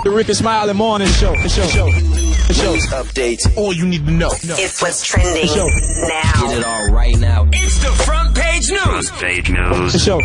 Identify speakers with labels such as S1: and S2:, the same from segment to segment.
S1: The Rickey Smiley morning show. News updates. All you need to know.
S2: It's what's trending now.
S1: Get it all right now.
S2: It's the front page news.
S1: The show.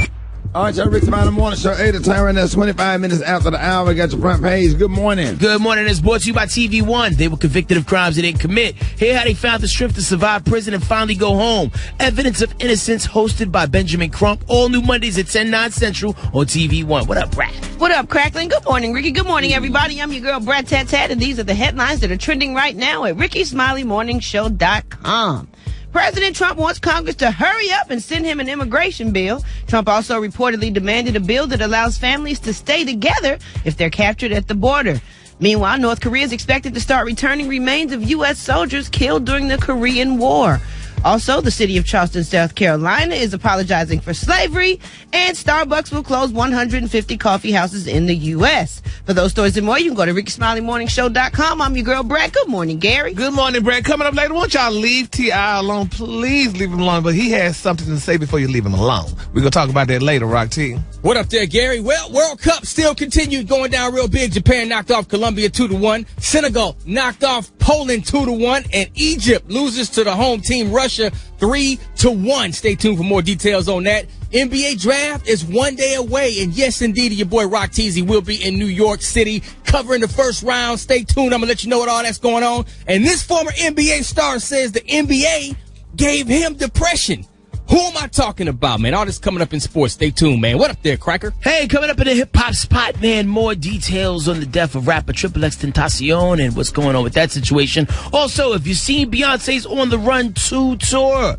S3: All right, y'all, Rickey Smiley morning show. 8 to 10 right now, 25 minutes after the hour. We got your front page. Good morning.
S4: Good morning. It's brought to you by TV1. They were convicted of crimes they didn't commit. Hear how they found the strength to survive prison and finally go home. Evidence of Innocence, hosted by Benjamin Crump. All new Mondays at 10, 9 Central on TV1. What up, Brad?
S5: What up, Crackling? Good morning, Ricky. Good morning, everybody. I'm your girl, Brad Tat Tat, and these are the headlines that are trending right now at RickeySmileyMorningShow.com. President Trump wants Congress to hurry up and send him an immigration bill. Trump also reportedly demanded a bill that allows families to stay together if they're captured at the border. Meanwhile, North Korea is expected to start returning remains of U.S. soldiers killed during the Korean War. Also, the city of Charleston, South Carolina is apologizing for slavery, and Starbucks will close 150 coffee houses in the U.S. For those stories and more, you can go to RickeySmileyMorningShow.com. I'm your girl, Brad. Good morning, Gary.
S6: Good morning, Brad. Coming up later, won't y'all leave T.I. alone? Please leave him alone, but he has something to say before you leave him alone. We're going to talk about that later, Rock T.
S7: What up there, Gary? Well, World Cup still continued going down real big. Japan knocked off Colombia 2-1. Senegal knocked off Poland 2-1. And Egypt loses to the home team Russia 3-1. Stay tuned for more details on that. NBA draft is 1 day away. And yes, indeed, your boy Rock Teasy will be in New York City covering the first round. Stay tuned. I'm going to let you know what all that's going on. And this former NBA star says the NBA gave him depression. Who am I talking about, man? All this coming up in sports. Stay tuned, man. What up there, Cracker?
S4: Hey, coming up in the hip-hop spot, man, more details on the death of rapper XXXTentacion and what's going on with that situation. Also, if you've seen Beyonce's On the Run 2 tour,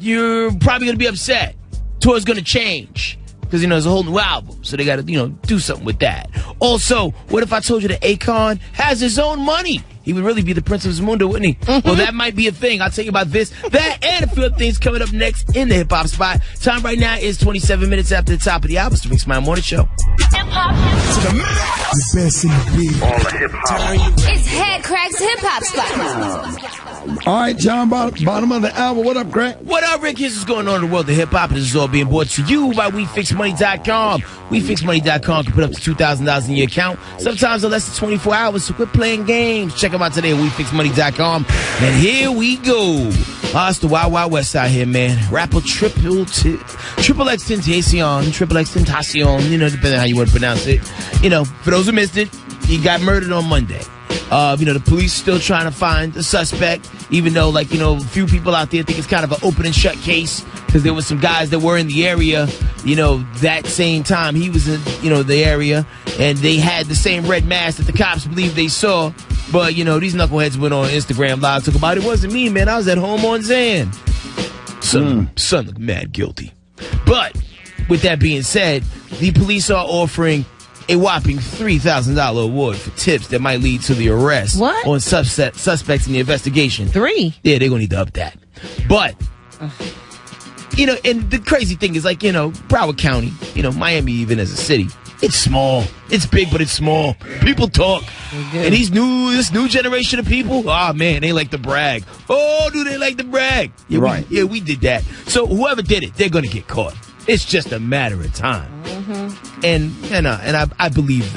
S4: you're probably going to be upset. Tour's going to change because, there's a whole new album, so they got to, do something with that. Also, what if I told you that Akon has his own money? He would really be the Prince of Zamunda, wouldn't he? Mm-hmm. Well, that might be a thing. I'll tell you about this, that, and a few other things coming up next in the hip-hop spot. Time right now is 27 minutes after the top of the hour. It's the Rickey Smiley Morning Show.
S8: Hip-hop.
S1: To the max. The best in the beat. All the hip-hop.
S8: It's Head Crack's hip-hop spot.
S3: All right, John, bottom of the hour. What up, Grant?
S4: What up, Rick? Here's what's going on in the world of hip-hop. This is all being brought to you by WeFixMoney.com. WeFixMoney.com can put up to $2,000 in your account, sometimes in less than 24 hours, so quit playing games. Check them out today at WeFixMoney.com. And here we go. It's the Wild Wild West out here, man. Rapper XXXTentacion, depending on how you want to pronounce it. For those who missed it, he got murdered on Monday. The police still trying to find the suspect, even though, a few people out there think it's kind of an open and shut case because there was some guys that were in the area, that same time he was in, the area, and they had the same red mask that the cops believe they saw. But, these knuckleheads went on Instagram Live, talk about it wasn't me, man. I was at home on Zan. Son looked mad guilty. But with that being said, the police are offering a whopping $3,000 award for tips that might lead to the arrest on suspects in the investigation.
S5: 3?
S4: Yeah, they're going to need to up that. But, and the crazy thing is, Broward County, Miami even as a city, it's small. It's big, but it's small. People talk. And this new generation of people, man, they like to brag. Oh, do they like to brag? Yeah,
S3: right.
S4: We did that. So whoever did it, they're going to get caught. It's just a matter of time. Mm-hmm. And I believe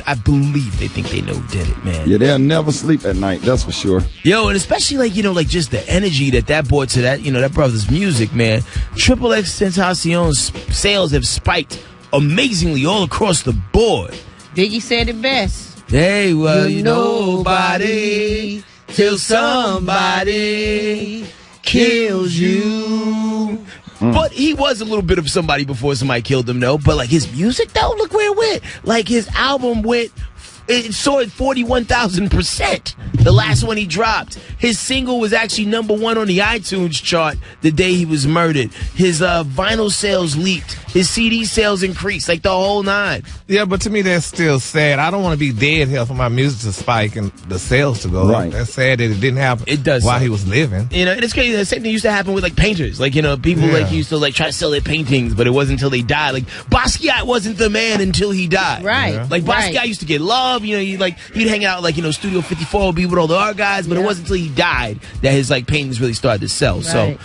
S4: they think they know who did it, man.
S3: Yeah, they'll never sleep at night, that's for sure.
S4: Yo, and especially just the energy that brought to that, that brother's music, man. XXXTentacion's sales have spiked amazingly all across the board.
S5: Biggie said it best.
S4: Hey, well, you nobody till somebody kills you. But he was a little bit of somebody before somebody killed him, though. But, his music, though, look where it went. His album it soared 41,000%. The last one he dropped. His single was actually #1 on the iTunes chart the day he was murdered. His vinyl sales leaped. His CD sales increased, the whole 9.
S6: Yeah, but to me, that's still sad. I don't want to be dead here for my music to spike and the sales to go up.
S3: Right.
S6: That's sad that it didn't happen.
S4: It does
S6: while he was living.
S4: And it's crazy. The same thing used to happen with painters. People used to try to sell their paintings, but it wasn't until they died. Basquiat wasn't the man until he died.
S5: Right.
S4: Yeah. Basquiat used to get love. He'd hang out Studio 54 would be with all the art guys, but it wasn't until he died that his paintings really started to sell.
S5: Right.
S4: So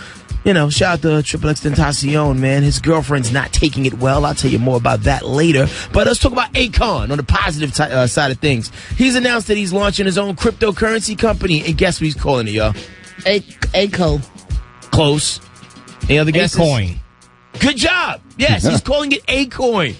S4: You know, shout out to Triple X Tentacion, man. His girlfriend's not taking it well. I'll tell you more about that later. But let's talk about Akon on the positive side of things. He's announced that he's launching his own cryptocurrency company. And guess what he's calling it, y'all?
S5: Aco.
S4: Close. Any other guesses?
S7: Acoin.
S4: Good job. Yes, he's calling it Acoin.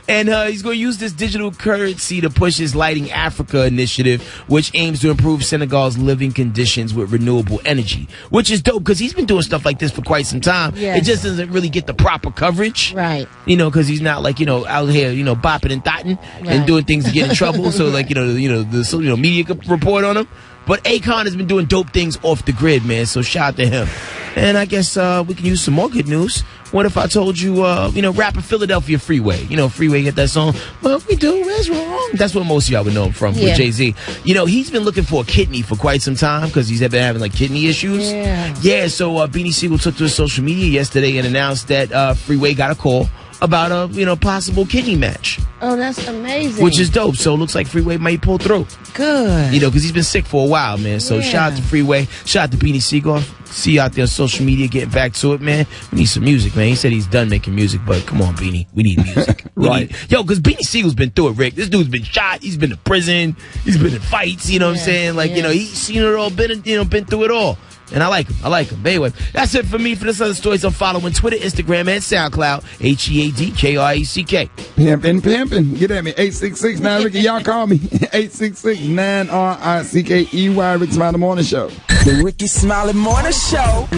S4: And he's going to use this digital currency to push his Lighting Africa initiative, which aims to improve Senegal's living conditions with renewable energy, which is dope because he's been doing stuff like this for quite some time.
S5: Yes.
S4: It just doesn't really get the proper coverage.
S5: Right.
S4: You know, because he's not like, out here, bopping and thotting and doing things to get in trouble. So like, the media could report on him. But Akon has been doing dope things off the grid, man. So shout out to him. And I guess we can use some more good news. What if I told you, rapper Philadelphia Freeway? Freeway get that song. What we do is wrong. That's what most of y'all would know him from with Jay-Z. He's been looking for a kidney for quite some time because he's been having like kidney issues. Yeah. So Beanie Siegel took to his social media yesterday and announced that Freeway got a call about a possible kidney match.
S5: Oh, that's amazing.
S4: Which is dope. So it looks like Freeway might pull through.
S5: Good.
S4: Because he's been sick for a while, man. So shout out to Freeway. Shout out to Beanie Siegel. See you out there on social media getting back to it, man. We need some music, man. He said he's done making music, but come on, Beanie. We need music. Right. Because Beanie Siegel's been through it, Rick. This dude's been shot. He's been to prison. He's been in fights. You know what I'm saying? Like, he's seen it all, been through it all. And I like him. But anyway, that's it for me. For this other stories, I'm following Twitter, Instagram, and SoundCloud. HEADKRECK.
S3: Pimpin'. Get at me. 866-9-RICKY. Y'all call me. 866-9-RICKEY. Rickey Smiley Morning Show.
S2: The Rickey Smiley Morning Show.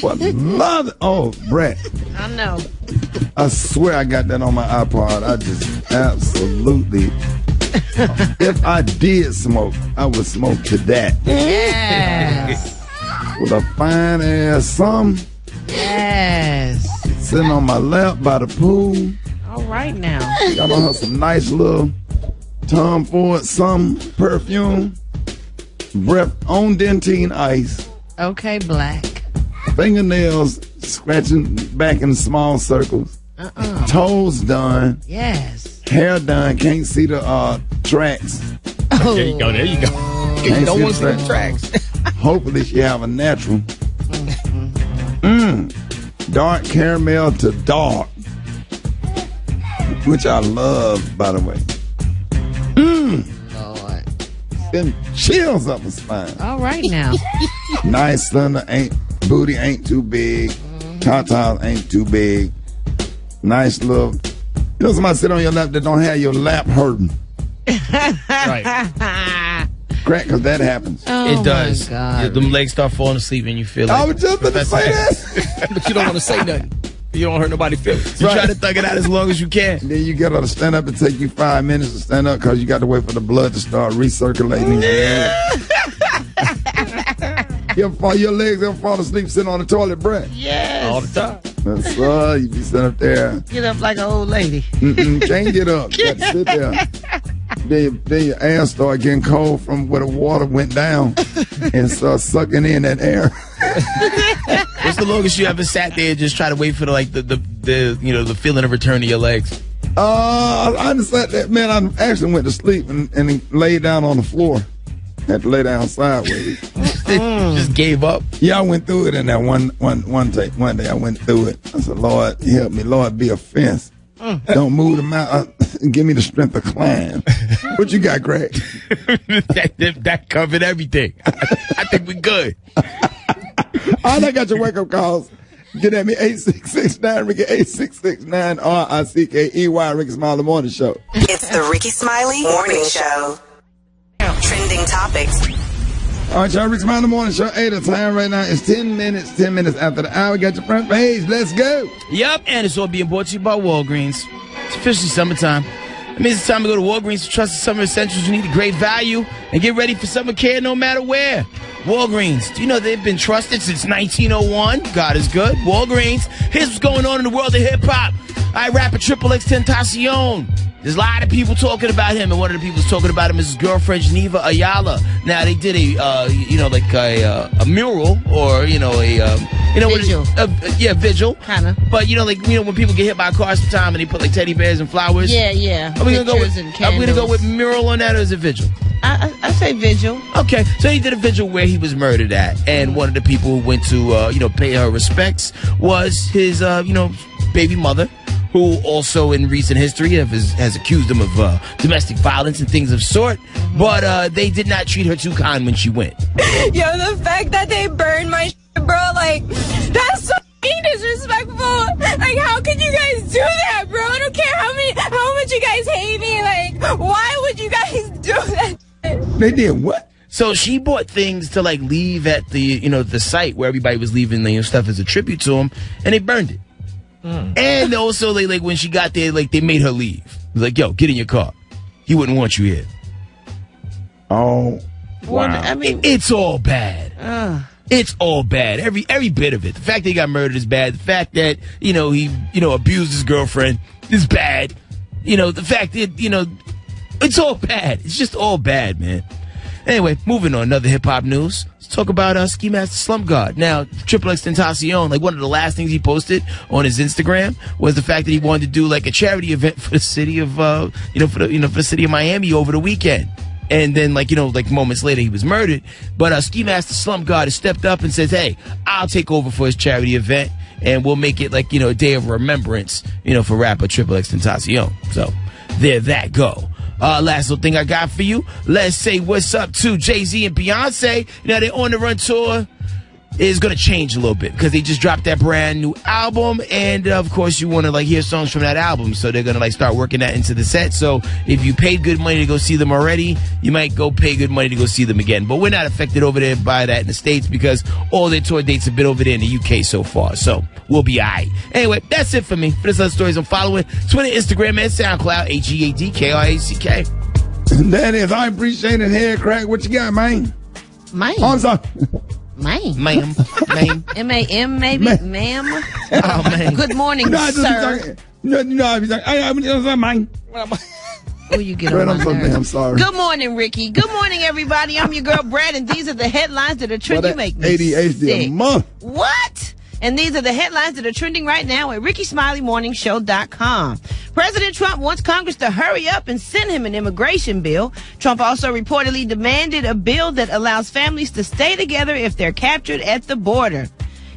S3: What mother? Oh, Brett.
S5: I know.
S3: I swear I got that on my iPod. I just absolutely. If I did smoke, I would smoke to that.
S5: Yes.
S3: With a fine ass something.
S5: Yes.
S3: Sitting on my lap by the pool.
S5: All right now.
S3: Got on her some nice little Tom Ford perfume. Breath on Dentine ice.
S5: Okay, Black.
S3: Fingernails scratching back in small circles. Toes done.
S5: Yes.
S3: Hair done. Can't see the tracks.
S7: There you go. You don't want to see the tracks.
S3: Hopefully she have a natural. Dark caramel to dark. Which I love, by the way.
S5: Lord.
S3: Them chills up my spine.
S5: All right now.
S3: Nice slender, booty ain't too big. Tatas ain't too big. Nice little. Somebody sit on your lap that don't have your lap hurting.
S7: Right.
S3: Crack, because that happens.
S5: Oh,
S4: it does.
S5: My God.
S4: Them legs start falling asleep and you feel like.
S3: I was just going to say that.
S7: But you don't want to say nothing. You don't hurt nobody's feelings.
S4: You try to thug it out as long as you can.
S3: And then you got to stand up and take you 5 minutes to stand up because you got to wait for the blood to start recirculating. Your legs ever fall asleep sitting on the toilet, Brett?
S5: Yes.
S7: All the time.
S3: That's right. You be sitting up there.
S5: Get up like an old lady.
S3: Can't get up. You got to sit there. Then your ass start getting cold from where the water went down and start sucking in that air.
S4: What's the longest you ever sat there and just try to wait for the feeling of return to your legs?
S3: I just sat there, man. I actually went to sleep and laid down on the floor. Had to lay down sideways.
S4: Just gave up.
S3: Yeah, I went through it in that one day. One day I went through it. I said, Lord, help me. Lord, be a fence. Don't move the mountain. Give me the strength to climb. What you got, Greg?
S4: that covered everything. I think we good.
S3: All I got your wake-up calls. Get at me, 866-9-RICKY, 866-9-RICKEY, Rickey Smiley Morning Show.
S2: It's the Rickey Smiley Morning Show. Trending topics.
S3: All right, y'all, Rickey Smiley Morning Show, 8 of time right now. It's 10 minutes after the hour. Got your front page. Let's go.
S4: Yep, and it's all being brought to you by Walgreens. It's officially summertime. It means it's time to go to Walgreens to trust the summer essentials you need at great value and get ready for summer care no matter where. Walgreens, do you know they've been trusted since 1901? God is good. Walgreens, here's what's going on in the world of hip-hop. I rapper Triple X Tentacion. There's a lot of people talking about him, and one of the people talking about him is his girlfriend, Geneva Ayala. Now, they did a mural, or,
S5: Vigil.
S4: Vigil.
S5: Kind of.
S4: But, when people get hit by a car sometime and they put, teddy bears and flowers.
S5: Yeah.
S4: Are we going to go with
S5: Pictures and
S4: mural on that, or is it vigil?
S5: I say vigil.
S4: Okay, so he did a vigil where he was murdered at, and one of the people who went to, pay her respects was his, baby mother, who also in recent history has accused him of domestic violence and things of sort, but they did not treat her too kind when she went.
S8: Yo, the fact that they burned my shit, bro, like, that's so disrespectful. Like, how could you guys do that, bro? I don't care how much you guys hate me. Like, why would you guys do that shit?
S3: They did what?
S4: So she bought things to like leave at the the site where everybody was leaving stuff as a tribute to him, and they burned it. And also, like when she got there, like they made her leave. It was like, yo, get in your car. He wouldn't want you here.
S3: Oh, wow.
S5: I mean,
S4: It's all bad. It's all bad. Every bit of it. The fact that he got murdered is bad. The fact that, he, abused his girlfriend is bad. The fact that, it's all bad. It's just all bad, man. Anyway, moving on. Another hip-hop news. Let's talk about Ski Master Slump God. Now, Triple X Tentacion, like one of the last things he posted on his Instagram was the fact that he wanted to do like a charity event for the city of, for the city of Miami over the weekend. And then, moments later, he was murdered. But Ski Master Slump God has stepped up and says, hey, I'll take over for his charity event, and we'll make it a day of remembrance, for rapper Triple X Tentacion. So, there that go. Last little thing I got for you. Let's say what's up to Jay-Z and Beyonce. They're on the run tour. Is going to change a little bit because they just dropped that brand new album, and of course you want to hear songs from that album, so they're going to start working that into the set. So if you paid good money to go see them already, you might go pay good money to go see them again. But we're not affected over there by that in the States because all their tour dates have been over there in the UK so far, so we'll be alright. Anyway, that's it for me. For this other stories I'm following, Twitter, Instagram, and SoundCloud, HEADKRACK.
S3: That is, I appreciate it. Head crack, what you got, man?
S5: Mine.
S3: Oh, I'm sorry.
S5: Ma'am, M-A-M, maybe? Ma'am.
S4: Oh, man.
S5: Good morning, sir.
S3: Mine.
S5: Oh, you get on my nerves.
S3: I'm sorry.
S5: Good morning, Ricky. Good morning, everybody. I'm your girl, Brad, and these are the headlines that are trending. You make me
S3: ADHD
S5: sick.
S3: a month.
S5: What? And these are the headlines that are trending right now at RickySmileyMorningShow.com. President Trump wants Congress to hurry up and send him an immigration bill. Trump also reportedly demanded a bill that allows families to stay together if they're captured at the border.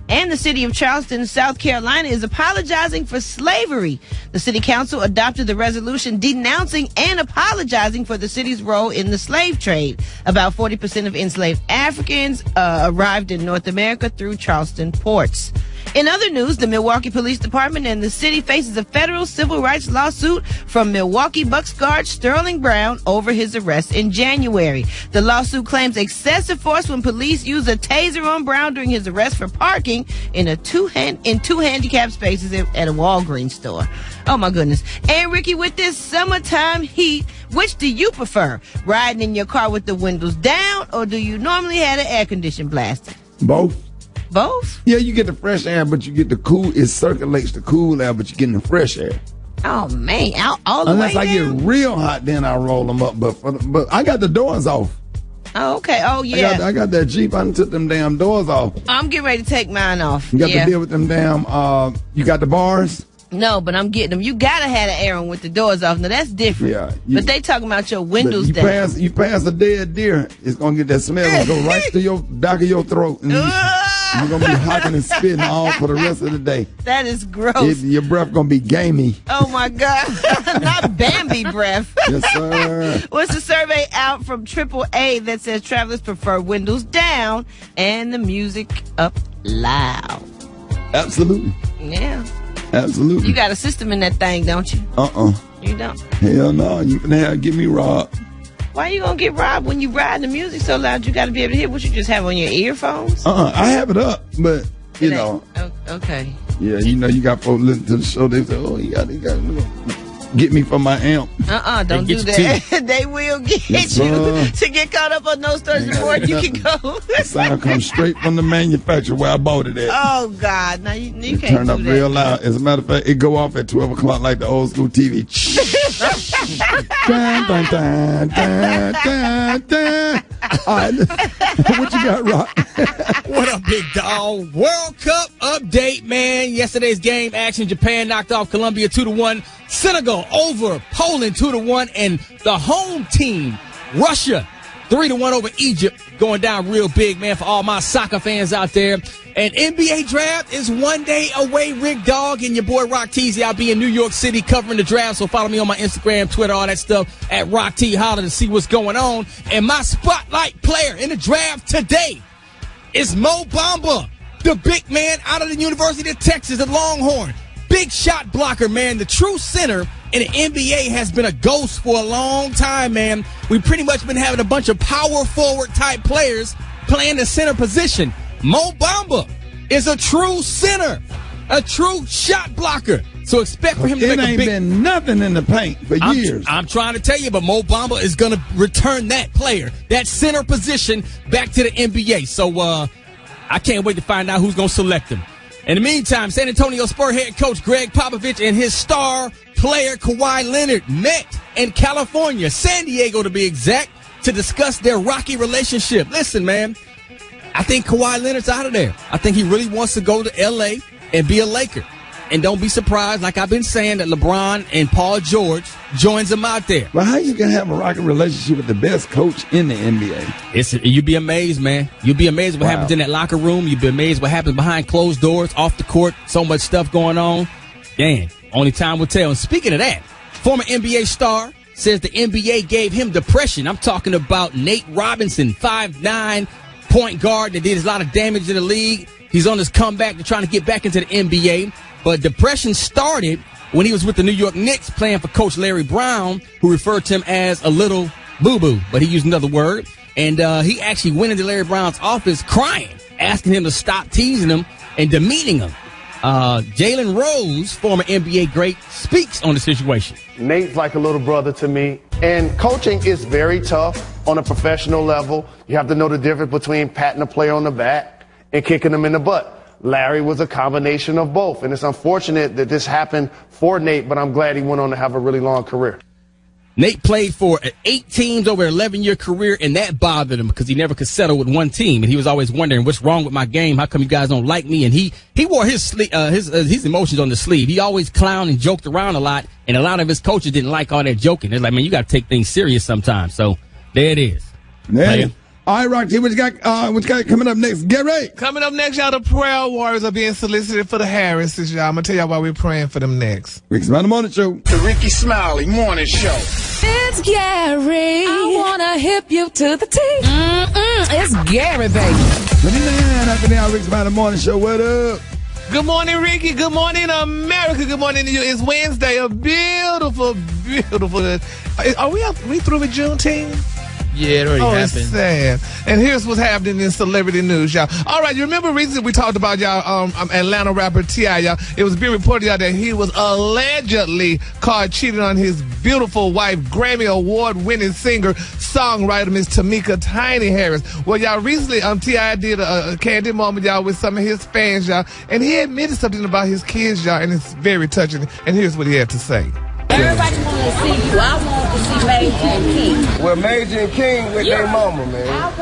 S5: And the city of Charleston, South Carolina, is apologizing for slavery. The city council adopted the resolution denouncing and apologizing for the city's role in the slave trade. About 40% of enslaved Africans arrived in North America through Charleston ports. In other news, the Milwaukee Police Department and the city faces a federal civil rights lawsuit from Milwaukee Bucks guard Sterling Brown over his arrest in January. The lawsuit claims excessive force when police used a taser on Brown during his arrest for parking in two handicapped spaces at a Walgreens store. Oh my goodness. And Ricky, with this summertime heat, which do you prefer? Riding in your car with the windows down, or do you normally have the air conditioning blasted?
S3: Both.
S5: Both?
S3: Yeah, you get the fresh air, but you get the cool. It circulates the cool air, but you're getting the fresh air.
S5: Oh man, all the
S3: Unless
S5: way
S3: I
S5: down?
S3: get real hot, then I roll them up. But I got the doors off.
S5: Oh, okay. Oh yeah.
S3: I got that Jeep. I done took them damn doors off.
S5: I'm getting ready to take mine off.
S3: You got to deal with them damn. You got the bars.
S5: No, but I'm getting them. You gotta have the air on with the doors off. Now that's different.
S3: Yeah.
S5: But they talking about your windows down.
S3: You pass a dead deer, it's gonna get that smell. It's gonna go right to your back of your throat, and you're gonna be hocking and spitting all for the rest of the day.
S5: That is gross.
S3: Your breath gonna be gamey.
S5: Oh my God. Not Bambi breath.
S3: Yes, sir.
S5: What's the survey out from AAA that says travelers prefer windows down and the music up loud?
S3: Absolutely.
S5: Yeah.
S3: Absolutely.
S5: You got a system in that thing, don't you? You don't.
S3: Hell no. You can get me robbed.
S5: Why you gonna get robbed when you riding the music so loud? You got to be able to hear what you just have on your earphones.
S3: I have it up, but you know.
S5: Okay.
S3: Yeah, you got folks listening to the show. They say, "Oh, you got get me from my amp."
S5: Don't do that. They will get you to get caught up on those stories before you can go.
S3: The sound comes straight from the manufacturer where I bought it at.
S5: Oh God! Now you can't
S3: turn
S5: do
S3: up
S5: that.
S3: real loud. As a matter of fact, it go off at 12 o'clock like the old school TV. Dun, dun, dun, dun, dun, dun. All right, what you got, Rock?
S7: What up, big dog? World Cup update, man. Yesterday's game action. Japan knocked off Colombia 2-1. Senegal over Poland 2-1. And the home team, Russia, 3-1 over Egypt, going down real big, man, for all my soccer fans out there. And NBA draft is one day away, Rick Dog, and your boy Rock Teasy. I'll be in New York City covering the draft, so follow me on my Instagram, Twitter, all that stuff, at Rock T Holler to see what's going on. And my spotlight player in the draft today is Mo Bamba, the big man out of the University of Texas, the Longhorn. Big shot blocker, man. The true center in the NBA has been a ghost for a long time, man. We've pretty much been having a bunch of power forward type players playing the center position. Mo Bamba is a true center, a true shot blocker. So expect for him to make a big...
S3: It ain't been nothing in the paint for years.
S7: I'm trying to tell you, but Mo Bamba is going to return that player, that center position, back to the NBA. So I can't wait to find out who's going to select him. In the meantime, San Antonio Spurs head coach Greg Popovich and his star player Kawhi Leonard met in California, San Diego to be exact, to discuss their rocky relationship. Listen, man, I think Kawhi Leonard's out of there. I think he really wants to go to L.A. and be a Laker. And don't be surprised, like I've been saying, that LeBron and Paul George joins him out there.
S3: Well, how you going to have a rocky relationship with the best coach in the NBA?
S7: You'd be amazed, man. You'd be amazed what happens in that locker room. You'd be amazed what happens behind closed doors, off the court. So much stuff going on. Damn, only time will tell. And speaking of that, former NBA star says the NBA gave him depression. I'm talking about Nate Robinson, 5'9", point guard that did a lot of damage in the league. He's on his comeback to trying to get back into the NBA. But depression started when he was with the New York Knicks playing for Coach Larry Brown, who referred to him as a little boo-boo, but he used another word. And he actually went into Larry Brown's office crying, asking him to stop teasing him and demeaning him. Jalen Rose, former NBA great, speaks on the situation.
S9: Nate's like a little brother to me. And coaching is very tough on a professional level. You have to know the difference between patting a player on the back and kicking them in the butt. Larry was a combination of both, and it's unfortunate that this happened for Nate, but I'm glad he went on to have a really long career.
S7: Nate played for 8 teams over an 11-year career, and that bothered him because he never could settle with one team, and he was always wondering, what's wrong with my game? How come you guys don't like me? And he wore his emotions on the sleeve. He always clowned and joked around a lot, and a lot of his coaches didn't like all that joking. They're like, man, you got to take things serious sometimes. So there it is.
S3: Yeah. All right, Rock T, what you got coming up next? Get ready.
S6: Coming up next, y'all, the prayer warriors are being solicited for the Harrises, y'all. I'm going to tell y'all why we're praying for them next.
S3: Rickey Smiley Morning Show.
S1: The Rickey Smiley Morning Show.
S10: It's Gary. I want to hip you to the T. It's Gary, baby.
S3: 29 after the Rickey Smiley Morning Show. What up?
S6: Good morning, Ricky. Good morning, America. Good morning to you. It's Wednesday. A beautiful, beautiful. Are we through with Juneteenth?
S4: Yeah, it already happened.
S6: It's sad. And here's what's happening in celebrity news, y'all. All right, you remember recently we talked about, y'all, Atlanta rapper T.I., y'all. It was being reported, y'all, that he was allegedly caught cheating on his beautiful wife, Grammy Award-winning singer, songwriter, Miss Tamika Tiny Harris. Well, y'all, recently T.I. did a candid moment, y'all, with some of his fans, y'all, and he admitted something about his kids, y'all, and it's very touching. And here's what he had to say.
S11: Everybody want to see you. I want to see Major and King.
S12: Well, Major and King with their mama, man.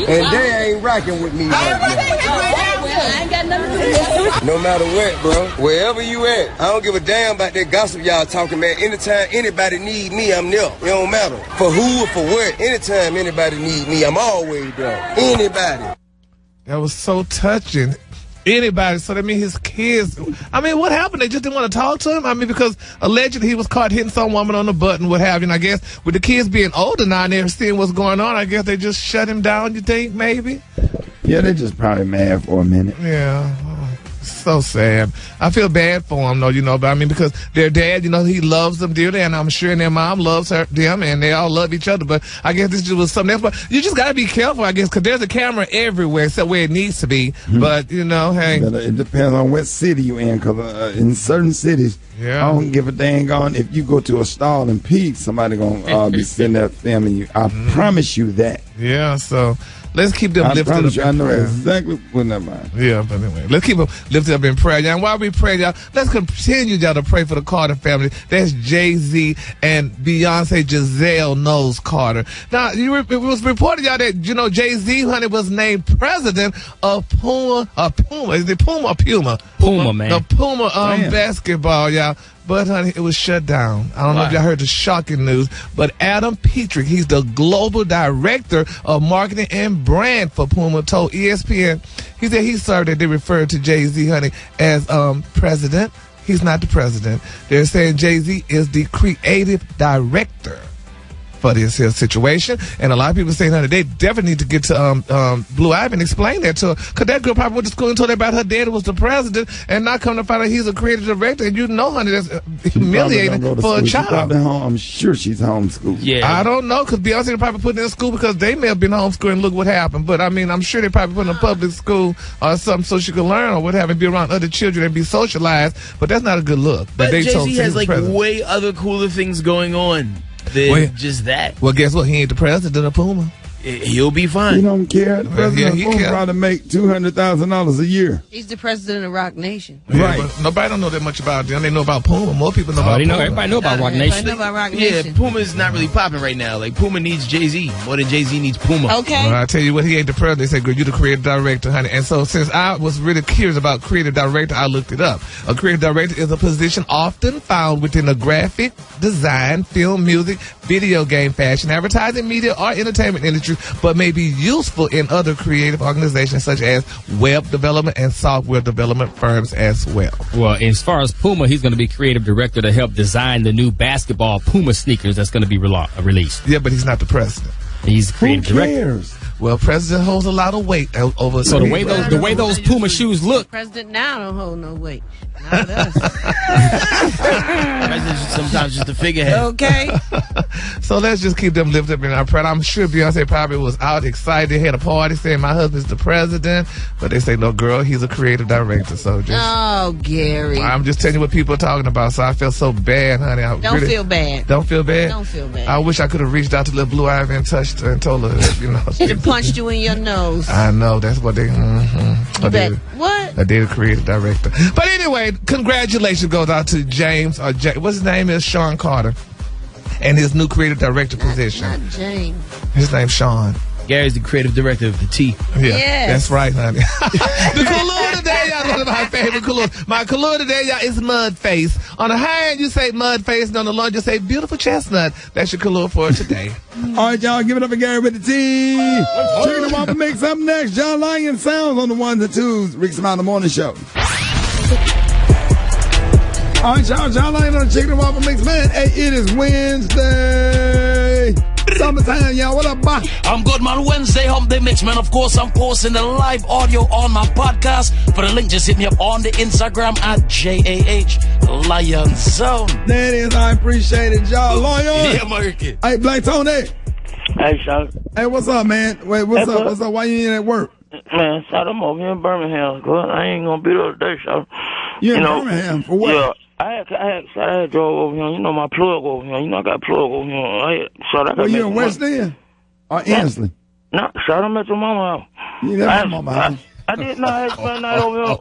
S12: And they ain't rocking with me right now.
S11: I ain't got nothing to do with it.
S12: No matter what, bro. Wherever you at, I don't give a damn about that gossip y'all talking, man. Anytime anybody need me, I'm there. It don't matter. For who or for what. Anytime anybody need me, I'm always there. Anybody.
S6: That was so touching. Anybody. So that means his kids. I mean, what happened? They just didn't want to talk to him? I mean, because allegedly he was caught hitting some woman on the butt and what have you. And I guess with the kids being older now and they're seeing what's going on, I guess they just shut him down, you think, maybe?
S3: Yeah, they just probably mad for a minute.
S6: Yeah. So sad. I feel bad for them, though, you know, but I mean, because their dad, you know, he loves them dearly, and I'm sure their mom loves them, and they all love each other. But I guess this just was something else. But you just got to be careful, I guess, because there's a camera everywhere except where it needs to be. Mm-hmm. But, you know, hey.
S3: It depends on what city you're in, because in certain cities, I don't give a dang on if you go to a stall and pee, somebody going to be sitting there filming you. I promise you that.
S6: Yeah, so let's keep them lifted up in prayer.
S3: I know exactly what that means.
S6: Yeah, but anyway, let's keep them lifted up in prayer, y'all. And while we pray, y'all, let's continue, y'all, to pray for the Carter family. That's Jay-Z and Beyonce Giselle Knowles Carter. Now, it was reported, y'all, that, you know, Jay-Z, honey, was named president of Puma. Is it Puma or Puma?
S7: Puma, man.
S6: The Puma basketball, y'all. but honey, it was shut down. I don't know if y'all heard the shocking news, but Adam Petrick, he's the global director of marketing and brand for Puma, told ESPN, he said he's sorry that they referred to Jay-Z, honey, as president. He's not the president. They're saying Jay-Z is the creative director for this here situation. And a lot of people saying that they definitely need to get to Blue Ivy and explain that to her. Because that girl probably went to school and told everybody her daddy was the president and not come to find out he's a creative director. And you know, honey, that's humiliating for a child.
S3: I'm sure she's homeschooled.
S6: Yeah. I don't know, because Beyonce probably put her in school because they may have been homeschooled and look what happened. But I mean, I'm sure they probably put her in a public school or something so she could learn or what have and be around other children and be socialized. But that's not a good look.
S4: But Jay-Z has like way other cooler things going on than just that.
S6: Well, guess what? He ain't the president of Puma.
S4: He'll be fine.
S3: He don't care. The president of Puma probably make $200,000 a year.
S5: He's the president of Rock Nation.
S6: Yeah,
S3: right.
S6: But nobody don't know that much about them. They know about Puma. More people know about Puma.
S7: Everybody know about Rock Nation.
S4: Yeah, Puma's not really popping right now. Like, Puma needs Jay-Z more than Jay-Z needs Puma.
S5: Okay.
S6: Well, I tell you what, he ain't the president. They said, girl, you the creative director, honey. And so since I was really curious about creative director, I looked it up. A creative director is a position often found within the graphic, design, film, music, video game, fashion, advertising, media, or entertainment industry, but may be useful in other creative organizations such as web development and software development firms as well.
S7: Well, as far as Puma, he's going to be creative director to help design the new basketball Puma sneakers that's going to be released.
S6: Yeah, but he's not the president.
S7: He's creative director.
S6: Well, president holds a lot of weight over.
S7: So the way those Puma shoes look.
S5: President now don't hold no weight. Not us.
S4: President's sometimes just a figurehead.
S5: Okay.
S6: So let's just keep them lifted up in our prayer. I'm sure Beyonce probably was out excited, had a party saying my husband's the president, but they say no, girl, he's a creative director. So just
S5: Gary.
S6: I'm just telling you what people are talking about. So I feel so bad, honey.
S5: Don't feel bad.
S6: Don't feel bad.
S5: Don't feel bad.
S6: I wish I could have reached out to little Blue Ivy and touched her and told her, you know.
S5: She'd have punched you in your nose.
S6: I know, that's what they.
S5: What?
S6: I did a creative director. But anyway, congratulations goes out to James or what's his name is Sean Carter, and his new creative director position.
S5: Not James.
S6: His name's Sean.
S4: Gary's the creative director of the T.
S6: Yeah,
S5: yes.
S6: That's right, honey. The color today, y'all, one of my favorite colors. My color today, y'all, is mud face. On the high end, you say mud face, and on the low end, you say beautiful chestnut. That's your color for today.
S3: All right, y'all, give it up for Gary with the T. Chicken and Waffle Mix up next. John Lyon sounds on the ones and twos. Rickey Smiley, the morning show. All right, y'all, John Lyon on the Chicken and Waffle Mix. Man, hey, it is Wednesday. Summertime, y'all. What up, bye?
S13: I'm good, man. Wednesday, Hump Day Mix, man. Of course, I'm posting the live audio on my podcast. For the link, just hit me up on the Instagram at JAH Lion Zone.
S3: That is, I appreciate it, y'all. Lion.
S13: Yeah, Marky.
S3: Hey, Black Tony.
S14: Hey, Sean.
S3: Hey, what's up, man? Wait, what's up? What's up? Why you ain't at work?
S14: Man, Sean, I'm over here in Birmingham. Good. I ain't gonna be there today, Sean.
S3: You in Birmingham for what?
S14: Yeah. I had drove over here. You know my plug over here. You know I got plug over here.
S3: Well, you in West End or Ansley?
S14: No, Sean, I'm at your mama house.
S3: You at my mama house?
S14: I did not have spent night over here.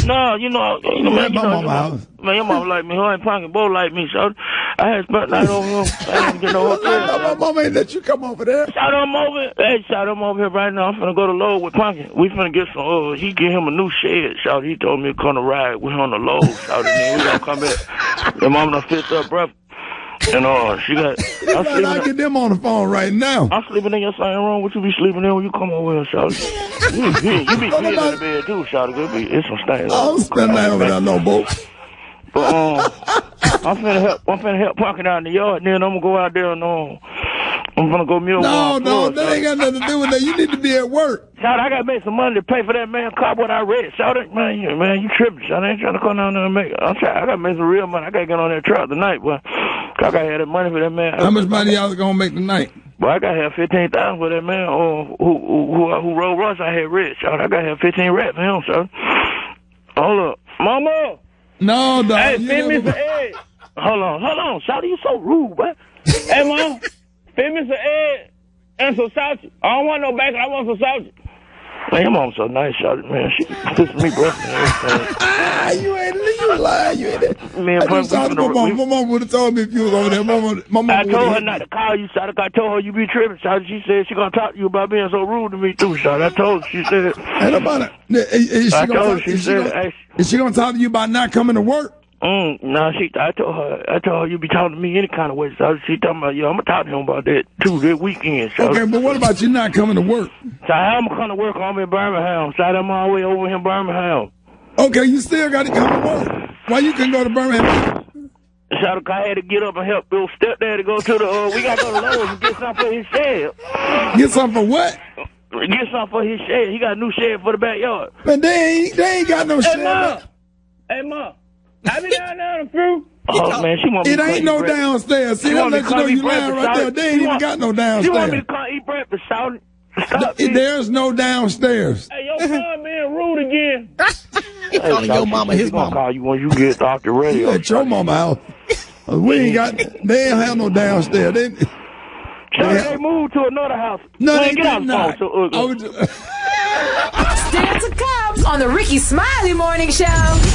S14: No, you know, man,
S3: my mama house.
S14: Man, your mama like me. Her and Punky both like me, so I had spent night over here. I didn't get no hotel.
S3: My mama ain't let you come over there.
S14: Shout I'm over. Hey, shout I'm over here right now. I'm finna go to Lowe's with Punky. We finna get some. He get him a new shed. Shout, he told me to come to ride with him on the Lowe's. Shout, and then we gonna come back. Your mama done fixed up breakfast. And she got.
S3: I get them on the phone right now.
S14: I'm sleeping in your same room. What you be sleeping in when you come over here, Shout? You be in the bed too, Shout. It's some stains.
S3: I don't spend night over there no more.
S14: But I'm finna help Punky out in the yard. Then I'm gonna go out there and I'm gonna go mule.
S3: No, that ain't got nothing to do with that. You need to be at work.
S14: Shout, I gotta make some money to pay for that man car. What I read, Shout, man, you tripping? Shout, I ain't trying to come down there and make. I gotta make some real money. I gotta get on that truck tonight, boy. I gotta have that money for that man.
S3: How much money y'all gonna make tonight?
S14: Boy, I gotta have 15,000 for that man. Who Rolls Royce I had rich. Shout, I gotta have 15 rats for him, Shout. Hold up, Mama.
S3: No, dog.
S14: Hey, feed me some eggs. Hold on. Shout, you so rude, boy. Hey, Mom, feed me some eggs and some sausage. I don't want no bacon. I want some sausage. Man, your mom's so nice, Shout, man. She kissed me breath and everything.
S3: You lying. You ain't that.
S14: Man,
S3: my mom would have told me if you was over there. My mom
S14: I told her not to call you, Shout. I told her you be tripping, Shout. She said she gonna talk to you about being so rude to me too, Shout. I told her. She said.
S3: Ain't about it. Is she gonna talk to you about not coming to work?
S14: No, I told her you be talking to me any kind of way. So she talking about, I'm gonna talk to him about that too this weekend. So.
S3: Okay, but what about you not coming to work?
S14: So I'm coming to work. I'm in Birmingham. So I'm all the way over here in Birmingham.
S3: Okay, you still got to come to work. Why you couldn't go to Birmingham?
S14: So I had to get up and help Bill stepdad to go to the. We gotta go to Lowe's and get something for his shed.
S3: Get something for what?
S14: Get something for his shed. He got a new shed for the backyard.
S3: But they ain't got no shed.
S14: Hey, Ma. I be down there on the fruit. Oh, man, she want me
S3: to ain't no downstairs. See, I'll let you know you lying right there. They ain't even got no downstairs.
S14: She want me to come eat breakfast, shout.
S3: There's no downstairs.
S14: Hey, your son being rude again.
S7: He calling your mama his mama.
S14: Call you when you get off the radio.
S3: You at your mama house. We ain't got. They ain't have no downstairs. They
S14: moved to another house.
S3: No, they
S14: get out
S3: did not.
S10: Still to come on the Rickey Smiley Morning Show.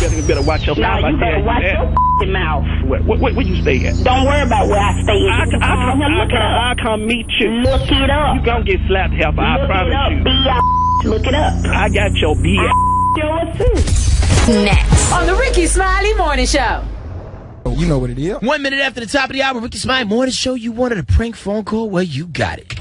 S14: You better watch your mouth.
S11: You better watch your mouth.
S14: Where you stay at?
S11: Don't worry about where I stay at.
S14: I'll come meet you.
S11: Look it up.
S14: You gonna get slapped, helper. I promise you.
S11: Look it up.
S14: I got your B.I.
S11: Yours too.
S10: Next on the Rickey Smiley Morning Show.
S7: You know what it is.
S4: 1 minute after the top of the hour, Rickey Smiley Morning Show. You wanted a prank phone call? Well, you got it.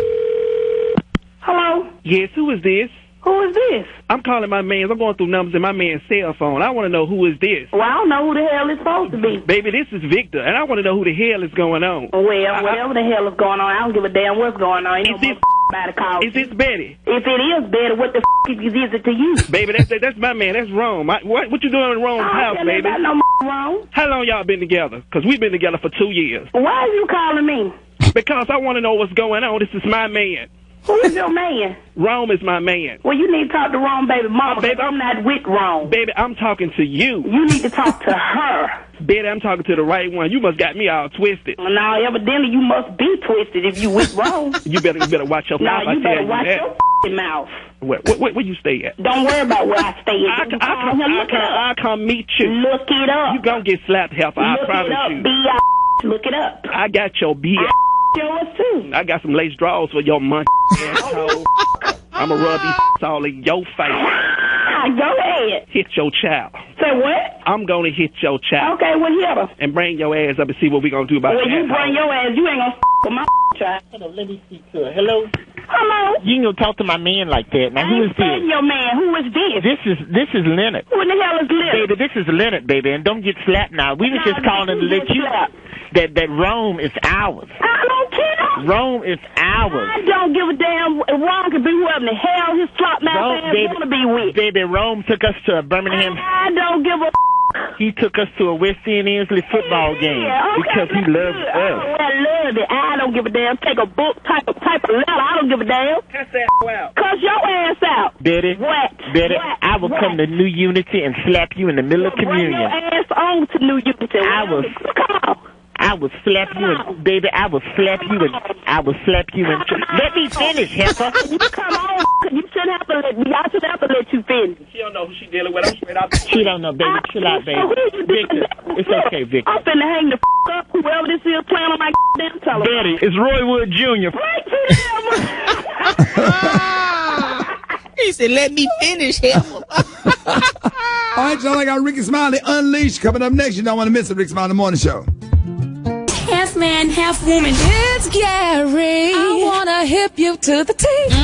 S11: Hello?
S14: Yes, who is this?
S11: Who is this?
S14: I'm calling my man. I'm going through numbers in my man's cell phone. I want to know who is this.
S11: Well, I don't know who the hell it's supposed to be.
S14: Baby, this is Victor, and I want to know who the hell is going on.
S11: Well, whatever the hell is going on, I don't give a damn what's going on. Ain't nobody call.
S14: Is this Betty?
S11: If it is Betty, what the is it to you?
S14: Baby, that's my man. That's Rome. What you doing in Rome's house, baby?
S11: I don't Rome.
S14: How long y'all been together? Because we've been together for 2 years.
S11: Why are you calling me?
S14: Because I want to know what's going on. This is my man.
S11: Who is your man?
S14: Rome is my man.
S11: Well, you need to talk to Rome, baby mama. Baby, I'm not with Rome.
S14: Baby, I'm talking to you.
S11: You need to talk to her.
S14: Betty, I'm talking to the right one. You must got me all twisted.
S11: Well, now, evidently, you must be twisted if you with Rome.
S14: You better watch your mouth.
S11: No, you better watch your mouth.
S14: Where you stay at?
S11: Don't worry about where I stay at.
S14: I'll come meet you.
S11: Look it up.
S14: You gonna get slapped, helper. I promise you.
S11: Look it up.
S14: I got your B.I.
S11: Yours too.
S14: I got some lace drawers for your money, asshole. I'ma rub these all in your face.
S11: Go ahead.
S14: Hit your child.
S11: Say what?
S14: I'm gonna hit your child.
S11: Okay, well, hit her.
S14: And bring your ass up and see what we gonna do about that.
S11: Well, you bring your ass. You ain't gonna with my child.
S14: Hold on, let me speak to her. Hello?
S11: Hello?
S14: You ain't gonna talk to my man like that. Now, who is this?
S11: Your man. Who is this?
S14: This is Leonard.
S11: Who in the hell is Leonard?
S14: Baby, this is Leonard, baby, and don't get slapped now. We was just calling to let you that Rome is ours.
S11: I don't care.
S14: Rome is ours.
S11: I don't give a damn. Rome could be whoever the hell his flop mouth ass want to be with.
S14: Baby, Rome took us to a Birmingham.
S11: I don't give a
S14: He took us to a West End Ensley football game because he loves us.
S11: I love it. I don't give a damn. Take a book, type of letter. I don't give a damn.
S14: Cuss that out.
S11: Cuss your ass out.
S14: Betty,
S11: what?
S14: Betty, I will come to New Unity and slap you in the middle of communion.
S11: Bring your ass on to New Unity.
S14: I will slap you and, baby, I will slap you and, let me finish, heifer.
S11: Come on, you shouldn't have to let me, I should have to let you finish.
S14: She don't know who she dealing with, I'm straight out. She don't know, baby, chill out, baby. Victor, it's okay, Victor.
S11: I'm finna hang the up, whoever this is playing on my damn telephone.
S14: Betty, it's Roy Wood Jr.
S7: He said, let me finish, heifer.
S3: All right, y'all, I got Rickey Smiley Unleashed coming up next. You don't want to miss the Rickey Smiley Morning Show.
S10: Half man, half woman. It's Gary. I wanna hip you to the teeth.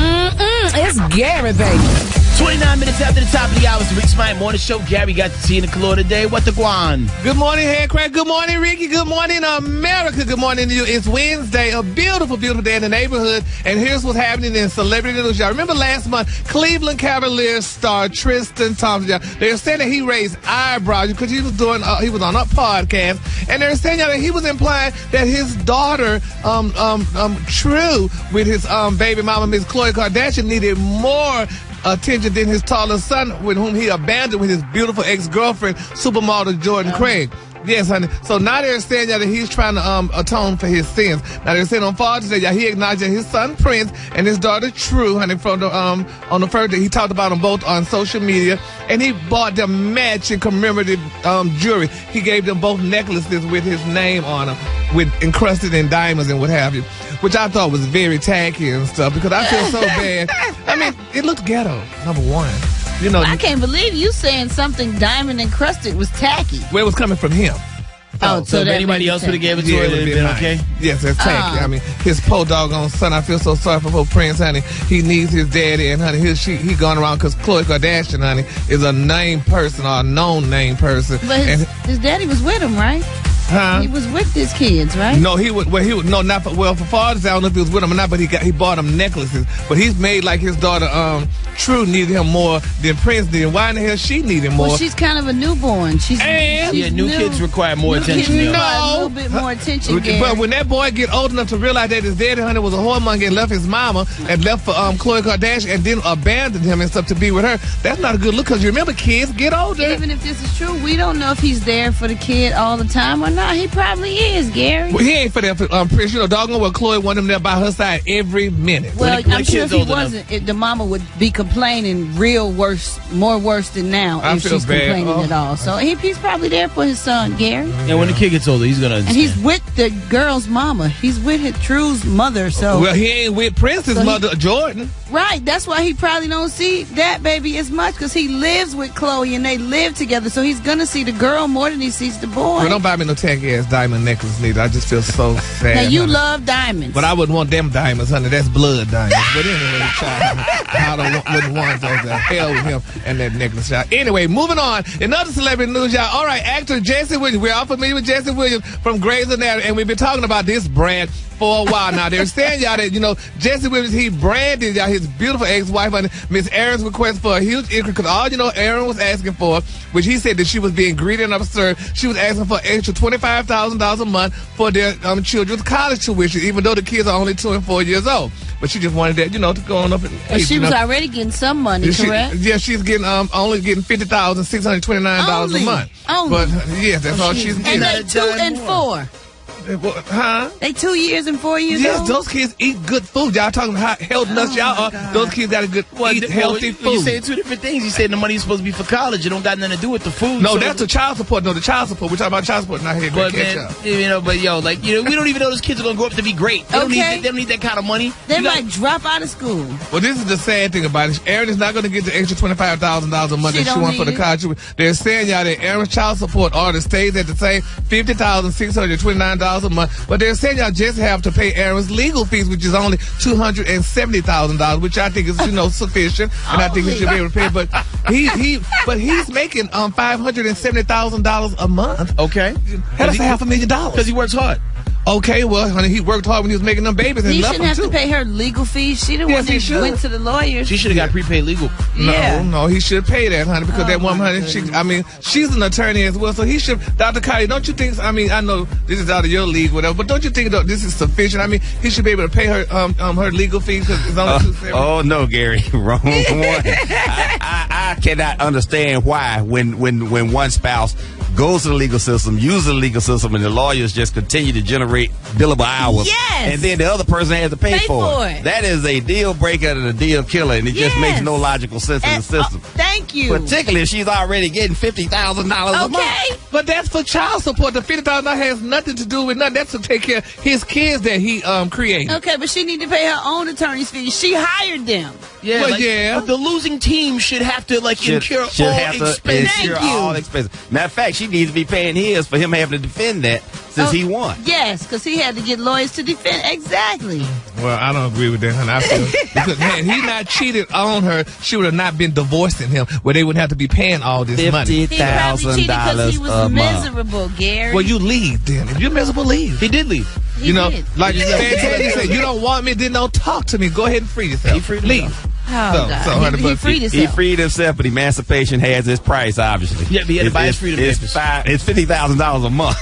S7: It's Gary, baby.
S4: 29 minutes after the top of the hour, it's the Rickey Smiley Morning Show. Gary got to see in the color today. What the guan?
S6: Good morning, Headcrack. Good morning, Ricky. Good morning, America. Good morning to you. It's Wednesday, a beautiful, beautiful day in the neighborhood. And here's what's happening in celebrity news. Y'all remember last month, Cleveland Cavaliers star Tristan Thompson. They're saying that he raised eyebrows because he was doing, he was on a podcast, and they're saying that he was implying that his daughter, True, with his baby mama, Miss Khloe Kardashian, needed more attention than his taller son, with whom he abandoned with his beautiful ex-girlfriend, supermodel Jordan Craig. Yes, honey. So now they're saying that he's trying to atone for his sins. Now they're saying on Father's Day, he acknowledged that his son Prince and his daughter True, honey, from the on the first day, he talked about them both on social media, and he bought them matching commemorative jewelry. He gave them both necklaces with his name on them, with encrusted in diamonds and what have you, which I thought was very tacky and stuff, because I feel so bad. I mean, it looked ghetto, number one. You know,
S5: I can't believe you saying something diamond encrusted was tacky.
S6: Well, it was coming from him.
S5: Oh,
S4: so if anybody else would have gave it to her, it would have been okay?
S6: Yes, that's tacky. I mean, his poor doggone son, I feel so sorry for poor Prince, honey. He needs his daddy, and honey, he gone around because Khloe Kardashian, honey, is a named person or a known named person.
S5: But his daddy was with him, right?
S6: Huh?
S5: He was with his kids, right?
S6: No, he would. Well, he would. No, not for. Well, for fathers, I don't know if he was with him or not. But he bought him necklaces. But he's made like his daughter, True, needed him more than Prince did. Why in the hell she needed him more?
S5: Well, she's kind of a newborn. She's
S4: new kids require more attention.
S5: Kids require a little bit more attention. Gary.
S6: But when that boy get old enough to realize that his daddy, honey, was a whoremonger and left his mama and left for Khloe Kardashian and then abandoned him and stuff to be with her, that's not a good look. Because you remember, kids get older.
S5: Even if this is true, we don't know if he's there for the kid all the time or not. He probably is, Gary.
S6: Well, he ain't for that for Prince. You know, doggone well, Khloe wanted him there by her side every minute.
S5: Well, I'm sure if he wasn't, the mama would be complaining more worse than now if she's complaining at all. So he's probably there for his son, Gary.
S4: And when the kid gets older, he's gonna understand.
S5: And he's with the girl's mama. He's with his True's mother. So
S6: well, he ain't with Prince's mother, Jordan.
S5: Right. That's why he probably don't see that baby as much because he lives with Khloe and they live together. So he's gonna see the girl more than he sees the boy.
S6: Well, don't buy me no tacky ass diamond necklace neither. I just feel so sad.
S5: Now you
S6: honey.
S5: Love diamonds,
S6: but I wouldn't want them diamonds, honey. That's blood diamonds. But anyway, child, I wouldn't want those. The hell with him and that necklace, child. Anyway, moving on. In other celebrity news, y'all. All right, actor Jesse Williams. We're all familiar with Jesse Williams from Grey's Anatomy, and we've been talking about this brand for a while now. They're saying, y'all, that, you know, Jesse Williams, he branded, y'all, his beautiful ex-wife under Miss Aaron's request for a huge increase, because all, you know, Aaron was asking for, which he said that she was being greedy and absurd. She was asking for extra $25,000 a month for their children's college tuition, even though the kids are only 2 and 4 years old. But she just wanted that, you know, to go on up in age.
S5: But she was already getting some money, correct?
S6: Yeah, she's getting only getting $50,629 a month. But yes, that's all she's getting.
S5: And they 2 and 4.
S6: Huh?
S5: They 2 years and 4 years
S6: yes,
S5: old?
S6: those kids eat good food. Y'all talking about how health nuts y'all are. Those kids got to eat healthy food.
S4: You saying two different things. You saying the money's supposed to be for college. It don't got nothing to do with the food.
S6: No, that's the child support. No, the child support. We're talking about child support. Not here.
S4: But man, you know, but yo, like, you know, we don't even know those kids are gonna grow up to be great. They don't need that kind of money.
S5: They might drop out of school.
S6: Well, this is the sad thing about it. Aaron is not going to get the extra $25,000 a month that she wants for the college. They're saying, y'all, that Aaron's child support order stays at the same $50,629 a month. But they're saying y'all just have to pay Aaron's legal fees, which is only $270,000, which I think is, you know, sufficient, and I think he should be able to pay. But he's making $570,000 a month.
S4: Okay,
S6: that's $500,000
S4: because he works hard.
S6: Okay, well, honey, he worked hard when he was making them babies. And
S5: he shouldn't have to pay her legal fees. She the one that went to the lawyers.
S4: She should have got prepaid legal.
S6: No, he should pay that, honey, because that woman, honey, she's an attorney as well, so he should. Dr. Kylie, don't you think? I mean, I know this is out of your league, whatever, but don't you think this is sufficient? I mean, he should be able to pay her her legal fees because it's only $270.
S15: Oh no, Gary, wrong one. I cannot understand why when one spouse goes to the legal system, uses the legal system, and the lawyers just continue to generate billable hours.
S5: Yes.
S15: And then the other person has to pay for it. That is a deal breaker and a deal killer, and it just makes no logical sense in the system.
S5: Thank you.
S15: Particularly if she's already getting $50,000 a month.
S6: But that's for child support. The $50,000 has nothing to do with nothing. That's to take care of his kids that he created.
S5: Okay, but she need to pay her own attorney's fees. She hired them.
S4: Yeah,
S6: well,
S4: but the losing team should have to incur all expenses.
S15: Matter of fact, she needs to be paying his for him having to defend that since he won.
S5: Yes, because he had to get lawyers to defend. Exactly.
S6: Well, I don't agree with that, honey. I feel because man, he not cheated on her, she would have not been divorcing him, where they wouldn't have to be paying all this money.
S5: He probably cheated because he was miserable, Gary.
S6: Well, you leave then. If you're miserable, leave.
S4: He did leave.
S6: You know, like you said, you don't want me, then don't talk to me. Go ahead and free yourself.
S4: He freed
S6: leave.
S5: Oh, he freed himself.
S15: He freed himself, but emancipation has its price, obviously.
S4: Yeah, but he had to buy his freedom papers.
S15: It's $50,000 a month.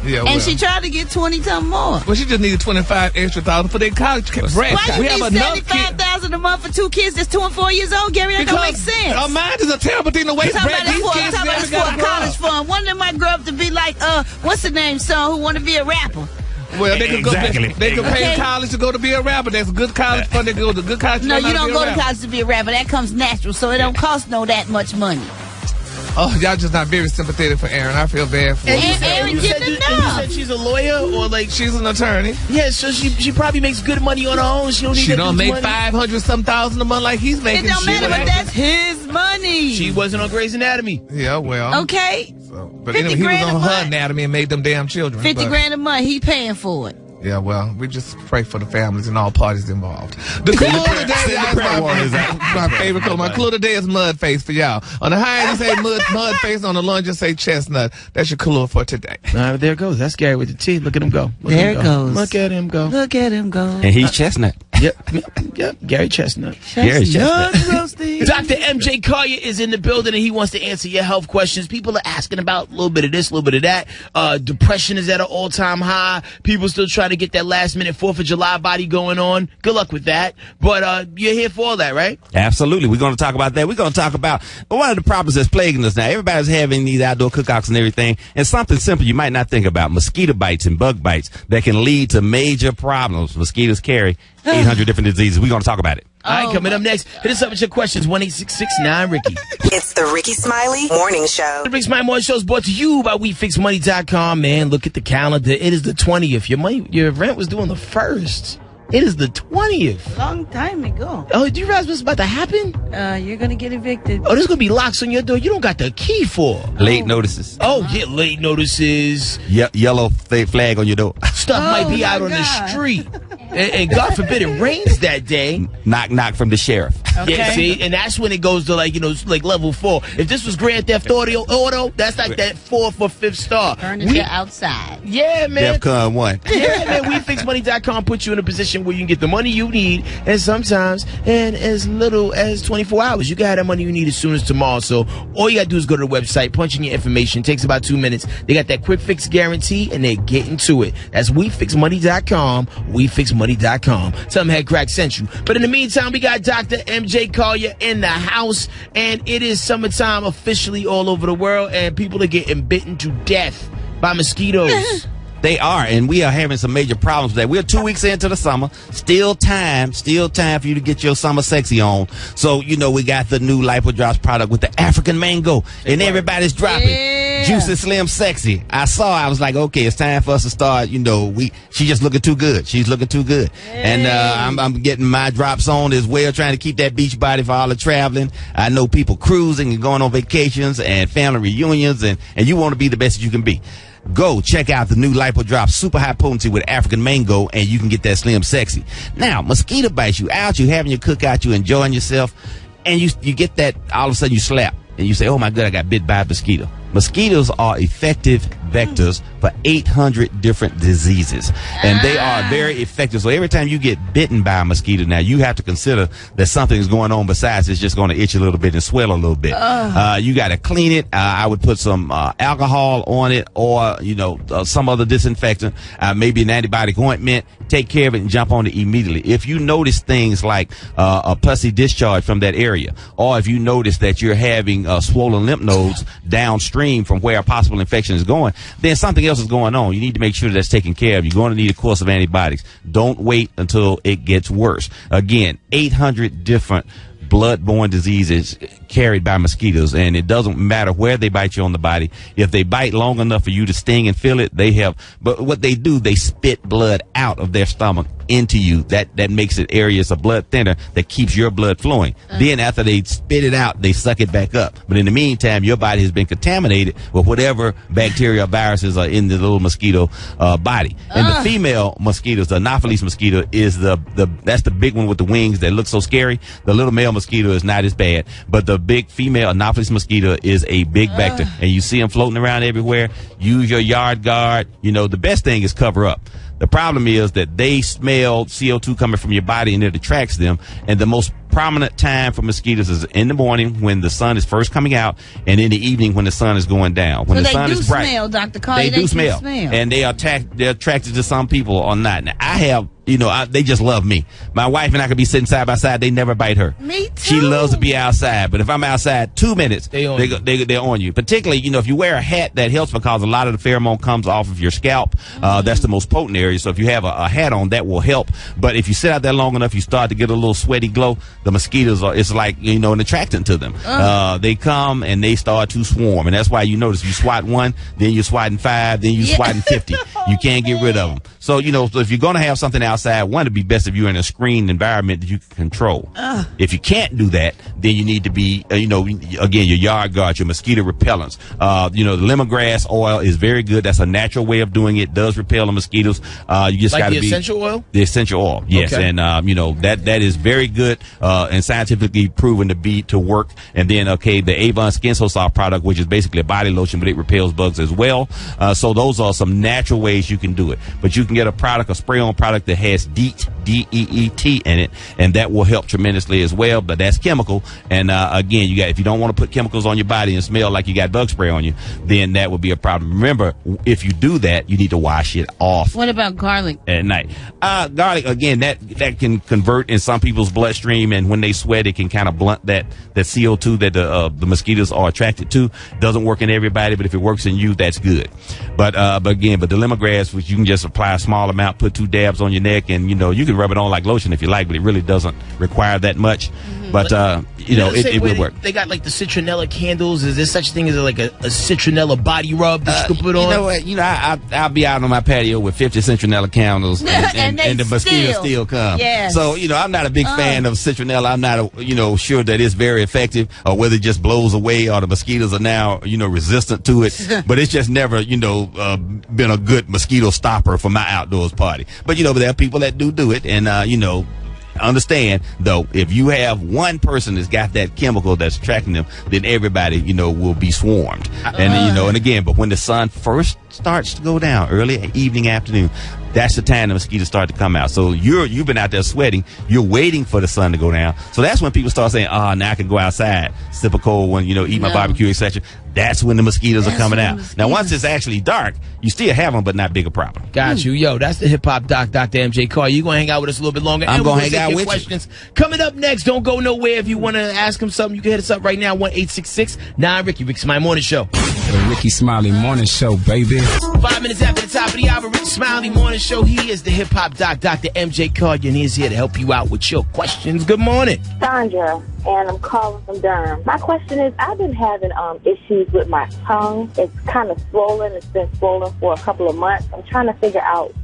S6: Yeah, well.
S5: And she tried to get 20-something more.
S6: Well, she just needed $25,000 extra for their college grant.
S5: Why you need $75,000 a month for 2 kids that's 2 and 4 years old, Gary? That don't make sense.
S6: Our mind is a terrible thing to waste.
S5: Talking about this for a college fund. One of them might grow up to be like, what's the name, son, who want to be a rapper?
S6: Well, they could pay college to go to be a rapper. That's a good college fund. They go to good college.
S5: No, you don't go to college to be a rapper. That comes natural, so it don't cost that much money.
S6: Oh, y'all just not very sympathetic for Aaron. I feel bad for her.
S5: And Aaron didn't
S4: And you said she's a lawyer, or like
S6: she's an attorney.
S4: Yeah, so she probably makes good money on her own.
S6: She don't make $500,000 a month like he's making.
S5: It don't matter, but that's his money.
S4: She wasn't on Grey's Anatomy.
S6: Yeah, well.
S5: Okay.
S6: But anyway, he was on her anatomy and made them damn children.
S5: 50 grand a month. He paying for it.
S6: Yeah, well, we just pray for the families and all parties involved. The clue of the day is my favorite color. My clue of the day is mud face for y'all. On the high end, you say mud face. On the low end, just say chestnut. That's your clue for today.
S4: There it goes. That's Gary with the T. Look at him go.
S5: There it goes.
S4: Look at him go.
S5: Look at him go.
S15: And he's chestnut.
S4: Yep. Gary Chestnut.
S15: Gary Chestnut.
S4: Dr. MJ Collier is in the building, and he wants to answer your health questions. People are asking about a little bit of this, a little bit of that. Depression is at an all-time high. People still trying to get that last-minute 4th of July body going on. Good luck with that. But you're here for all that, right?
S15: Absolutely. We're going to talk about that. We're going to talk about one of the problems that's plaguing us now. Everybody's having these outdoor cookouts and everything. And something simple you might not think about, mosquito bites and bug bites that can lead to major problems. Mosquitoes carry 800 different diseases. We're going to talk about it.
S4: All right, coming up next, hit us up with your questions, 1-866-9-RICKY.
S2: It's the Rickey Smiley Morning Show.
S4: The Rickey Smiley Morning Show is brought to you by WeFixMoney.com, man. Look at the calendar. It is the 20th. Your rent was due on the 1st. It is the 20th.
S5: Long time ago.
S4: Oh, do you realize what's about to happen?
S5: You're going to get evicted.
S4: Oh, there's going to be locks on your door you don't got the key for.
S15: Late notices.
S4: Oh, yeah, late notices.
S15: Yellow flag on your door.
S4: Stuff might be out on the street. And God forbid it rains that day.
S15: Knock, knock from the sheriff.
S5: Okay.
S4: Yeah, see? And that's when it goes to like level 4. If this was Grand Theft Auto, that's like that 4th or 5th star.
S5: Furniture outside.
S4: Yeah, man.
S15: DEFCON 1.
S4: Yeah, man. WeFixMoney.com puts you in a position where you can get the money you need, and sometimes in as little as 24 hours. You can have that money you need as soon as tomorrow. So all you got to do is go to the website, punch in your information. It takes about 2 minutes. They got that quick fix guarantee, and they're getting to it. That's WeFixMoney.com. WeFixMoney.com. Tell them Head Crack sent you. But in the meantime, we got Dr. MJ Collier in the house, and it is summertime officially all over the world, and people are getting bitten to death by mosquitoes.
S15: They are, and we are having some major problems with that. We're 2 weeks into the summer. Still time for you to get your summer sexy on. So, we got the new Lipo Drops product with the African mango, and everybody's dropping. Yeah. Juicy Slim Sexy. I was like, okay, it's time for us to start, she just looking too good. She's looking too good. Yeah. And I'm getting my drops on as well, trying to keep that beach body for all the traveling. I know people cruising and going on vacations and family reunions, and you want to be the best that you can be. Go check out the new Lipo Drop Super High Potency with African Mango, and you can get that Slim Sexy. Now, mosquito bites you out, you having your cookout, you enjoying yourself, and you get that, all of a sudden you slap, and you say, oh my God, I got bit by a mosquito. Mosquitoes are effective vectors for 800 different diseases, and they are very effective. So every time you get bitten by a mosquito, now you have to consider that something is going on besides it's just going to itch a little bit and swell a little bit. You got to clean it. I would put some alcohol on it, or some other disinfectant, maybe an antibiotic ointment. Take care of it and jump on it immediately. If you notice things like a pussy discharge from that area, or if you notice that you're having swollen lymph nodes downstream from where a possible infection is going, then something else is going on. You need to make sure that's taken care of. You're going to need a course of antibiotics. Don't wait until it gets worse. Again, 800 different blood-borne diseases carried by mosquitoes, and it doesn't matter where they bite you on the body. If they bite long enough for you to sting and feel it, but what they do, they spit blood out of their stomach into you. That makes it areas of blood thinner that keeps your blood flowing. Then after they spit it out, they suck it back up. But in the meantime, your body has been contaminated with whatever bacteria or viruses are in the little mosquito body. And the female mosquitoes, the Anopheles mosquito, is that's the big one with the wings that look so scary. The little male mosquito is not as bad, but the big female Anopheles mosquito is a big vector, and you see them floating around everywhere. Use your yard guard. The best thing is cover up. The problem is that they smell CO2 coming from your body, and it attracts them. And the most prominent time for mosquitoes is in the morning when the sun is first coming out, and in the evening when the sun is going down. When the sun is bright,
S5: smell, Dr. Collier.
S15: They do smell, and they're attracted to some people or not. Now, I have they just love me. My wife and I could be sitting side by side. They never bite her.
S5: Me too.
S15: She loves to be outside. But if I'm outside 2 minutes, they're on you. Particularly, if you wear a hat, that helps because a lot of the pheromone comes off of your scalp. That's the most potent area. So if you have a hat on, that will help. But if you sit out there long enough, you start to get a little sweaty glow. The mosquitoes it's like, an attractant to them. They come and they start to swarm. And that's why you notice you swat 1, then you're swatting 5, then you're swatting 50. You can't get rid of them. So, so if you're going to have something outside, one, it'd be best if you're in a screened environment that you can control. If you can't do that, then you need to be, again, your yard guard, your mosquito repellents. The lemongrass oil is very good. That's a natural way of doing it. Does repel the mosquitoes. You just got to be
S4: the essential oil?
S15: The essential oil, yes. Okay. And, that is very good and scientifically proven to work. And then, the Avon Skin So Soft product, which is basically a body lotion, but it repels bugs as well. So those are some natural ways you can do it. But you can get a spray-on product that has DEET, D-E-E-T in it, and that will help tremendously as well. But that's chemical. And again, if you don't want to put chemicals on your body and smell like you got bug spray on you, then that would be a problem. Remember, if you do that, you need to wash it off.
S5: What about garlic?
S15: At night. Garlic, again, that can convert in some people's bloodstream, and when they sweat, it can kind of blunt that CO2 that the mosquitoes are attracted to. Doesn't work in everybody, but if it works in you, that's good. But the lemongrass, which you can just apply a small amount, put 2 dabs on your neck, and you can rub it on like lotion if you like, but it really doesn't require that much. But it would work.
S4: They got like the citronella candles. Is there such thing as like a citronella body rub that you can put on?
S15: You know what? I'll be out on my patio with 50 citronella candles, and the mosquitoes still come.
S5: Yes.
S15: So I'm not a big fan of citronella. I'm not sure that it's very effective, or whether it just blows away, or the mosquitoes are now resistant to it. But it's just never been a good mosquito stopper for my outdoors party. But there are people that do it, and understand though, if you have one person that's got that chemical that's attracting them, then everybody will be swarmed. And again, but when the sun first starts to go down, early evening, afternoon, that's the time the mosquitoes start to come out. So you've been out there sweating, you're waiting for the sun to go down. So that's when people start saying, now I can go outside, sip a cold one, eat my barbecue, etc. That's when the mosquitoes are coming out. Now, once it's actually dark, you still have them, but not big a problem.
S4: Got you. Yo, that's the hip hop doc, Dr. MJ Carr. You going to hang out with us a little bit longer?
S15: I'm going to hang out with
S4: questions. Coming up next, don't go nowhere. If you want to ask him something, you can hit us up right now, 1-866-9-RICKY. Rickey Smiley Morning Show.
S16: The Rickey Smiley Morning Show, baby.
S4: 5 minutes after the top of the hour, Rickey Smiley Morning Show. He is the hip hop doc, Dr. MJ Carr, and he's here to help you out with your questions. Good morning.
S17: Sandra, and I'm calling from Durham. My question is, I've been having issues with my tongue. It's kind of swollen. It's been swollen for a couple of months. I'm trying to figure out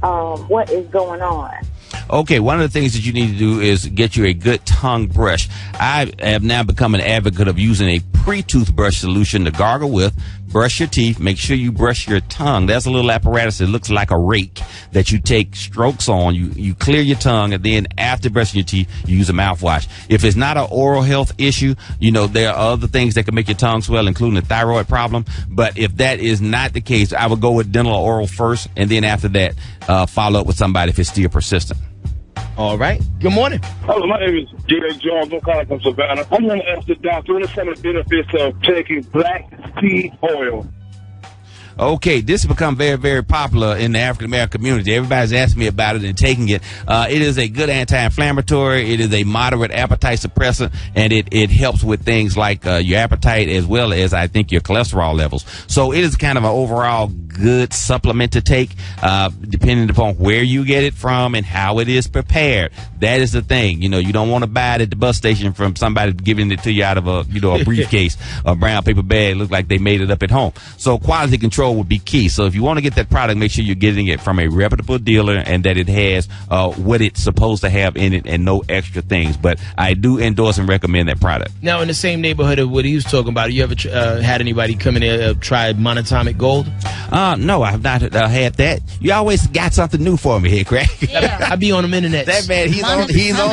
S17: what is going on.
S15: Okay, one of the things that you need to do is get you a good tongue brush. I have now become an advocate of using a pre-toothbrush solution to gargle with. Brush your teeth. Make sure you brush your tongue. There's a little apparatus that looks like a rake that you take strokes on. You clear your tongue, and then after brushing your teeth, you use a mouthwash. If it's not an oral health issue, there are other things that can make your tongue swell, including a thyroid problem. But if that is not the case, I would go with dental or oral first, and then after that, follow up with somebody if it's still persistent.
S4: All right. Good morning.
S14: Hello, my name is J.A. Jones. I'm calling from Savannah. I want to ask the doctor, what are some of the benefits of taking black seed oil?
S15: Okay, this has become very, very popular in the African-American community. Everybody's asking me about it and taking it. It is a good anti-inflammatory. It is a moderate appetite suppressant, and it helps with things like your appetite as well as, I think, your cholesterol levels. So it is kind of an overall good supplement to take, depending upon where you get it from and how it is prepared. That is the thing. You don't want to buy it at the bus station from somebody giving it to you out of a briefcase, a brown paper bag. Look like they made it up at home. So quality control would be key. So if you want to get that product, make sure you're getting it from a reputable dealer and that it has what it's supposed to have in it and no extra things. But I do endorse and recommend that product.
S4: Now, in the same neighborhood of what he was talking about, you ever had anybody come in there try monatomic gold?
S15: No, I have not had that. You always got something new for me here, Craig.
S4: Yeah. I be on them internets.
S15: That man, he's on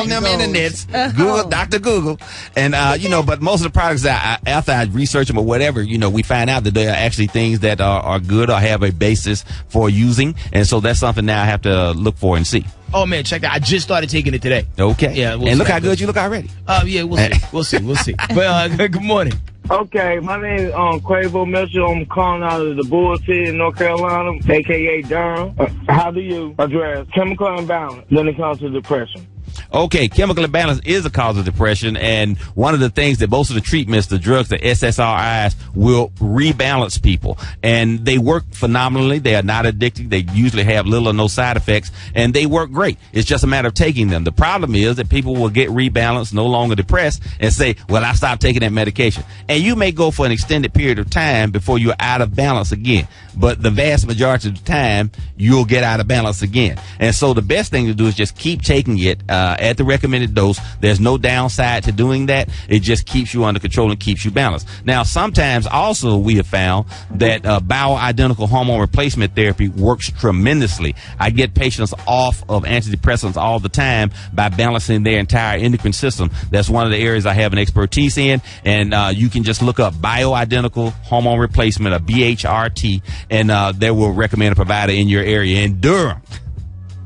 S15: them internets. Google, Dr. Google. And, but most of the products after I research them or whatever, we find out that there are actually things that are good or have a basis for using. And so that's something now I have to look for and see.
S4: Oh, man, check that. I just started taking it today.
S15: Okay.
S4: Yeah.
S15: And look how good you look already.
S4: Yeah, we'll see. We'll see. But good morning.
S14: Okay, my name is Quavo Mitchell. I'm calling out of the Bull City in North Carolina, a.k.a. Durham. How do you address chemical imbalance when it comes to depression?
S15: Okay, chemical imbalance is a cause of depression, and one of the things that most of the treatments, the drugs, the SSRIs, will rebalance people, and they work phenomenally. They are not addictive. They usually have little or no side effects, and they work great. It's just a matter of taking them. The problem is that people will get rebalanced, no longer depressed, and say, well, I stopped taking that medication. And you may go for an extended period of time before you're out of balance again, but the vast majority of the time, you'll get out of balance again. And so the best thing to do is just keep taking it at the recommended dose. There's no downside to doing that. It just keeps you under control and keeps you balanced. Now, sometimes also we have found that bioidentical hormone replacement therapy works tremendously. I get patients off of antidepressants all the time by balancing their entire endocrine system. That's one of the areas I have an expertise in, and you can just look up bioidentical hormone replacement, or BHRT, and they will recommend a provider in your area in Durham.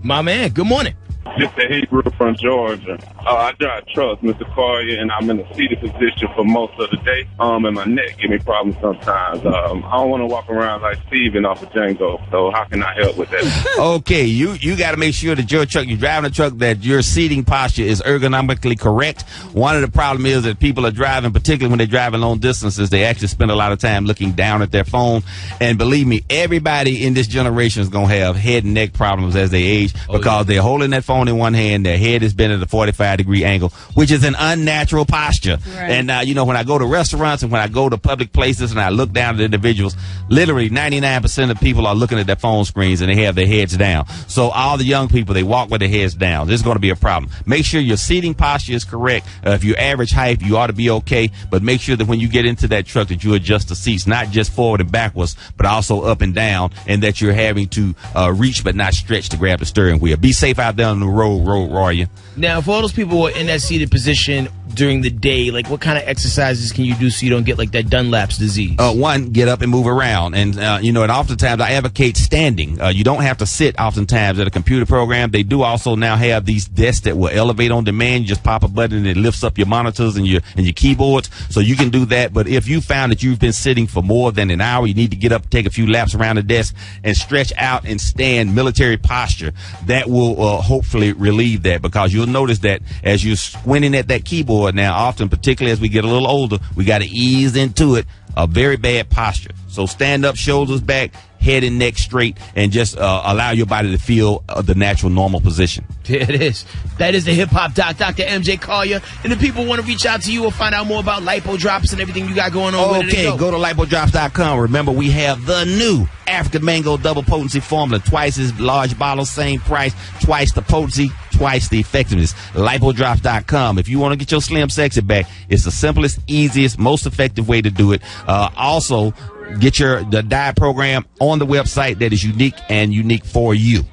S4: My man, good morning.
S18: This is Hebrew from Georgia. I drive trucks, Mr. Collier, and I'm in a seated position for most of the day. And my neck give me problems sometimes. I don't want to walk around like Steven off of Django. So how can I help with that?
S15: Okay, you got to make sure that your truck, you're driving a truck, that your seating posture is ergonomically correct. One of the problems is that people are driving, particularly when they're driving long distances, they actually spend a lot of time looking down at their phone. And believe me, everybody in this generation is going to have head and neck problems as they age because they're holding that phone in one hand, their head is bent at a 45-degree angle, which is an unnatural posture. Right. And when I go to restaurants and when I go to public places and I look down at individuals, literally 99% of people are looking at their phone screens and they have their heads down. So all the young people, they walk with their heads down. This is going to be a problem. Make sure your seating posture is correct. If you're average height, you ought to be okay, but make sure that when you get into that truck that you adjust the seats, not just forward and backwards, but also up and down, and that you're having to reach but not stretch to grab the steering wheel. Be safe out there on the road warrior.
S4: Now, for all those people who are in that seated position during the day, like what kind of exercises can you do so you don't get like that Dunlap's disease?
S15: One, get up and move around. And, and oftentimes I advocate standing. You don't have to sit oftentimes at a computer program. They do also now have these desks that will elevate on demand. You just pop a button and it lifts up your monitors and your keyboards. So you can do that. But if you found that you've been sitting for more than an hour, you need to get up, take a few laps around the desk and stretch out and stand military posture. That will hopefully relieve that, because you'll notice that as you're squinting at that keyboard now, often, particularly as we get a little older, we got to ease into it, a very bad posture. So stand up, shoulders back, head and neck straight, and just allow your body to feel the natural, normal position.
S4: There it is. That is the hip-hop doc, Dr. MJ Collier. And if people want to reach out to you or find out more about lipo drops and everything you got going on,
S15: okay, go to lipodrops.com. Remember, we have the new African Mango Double Potency Formula. Twice as large bottles, same price, twice the potency, twice the effectiveness. Lipodrops.com. If you want to get your slim sexy back, it's the simplest, easiest, most effective way to do it. Also, get the diet program on the website that is unique and unique for you.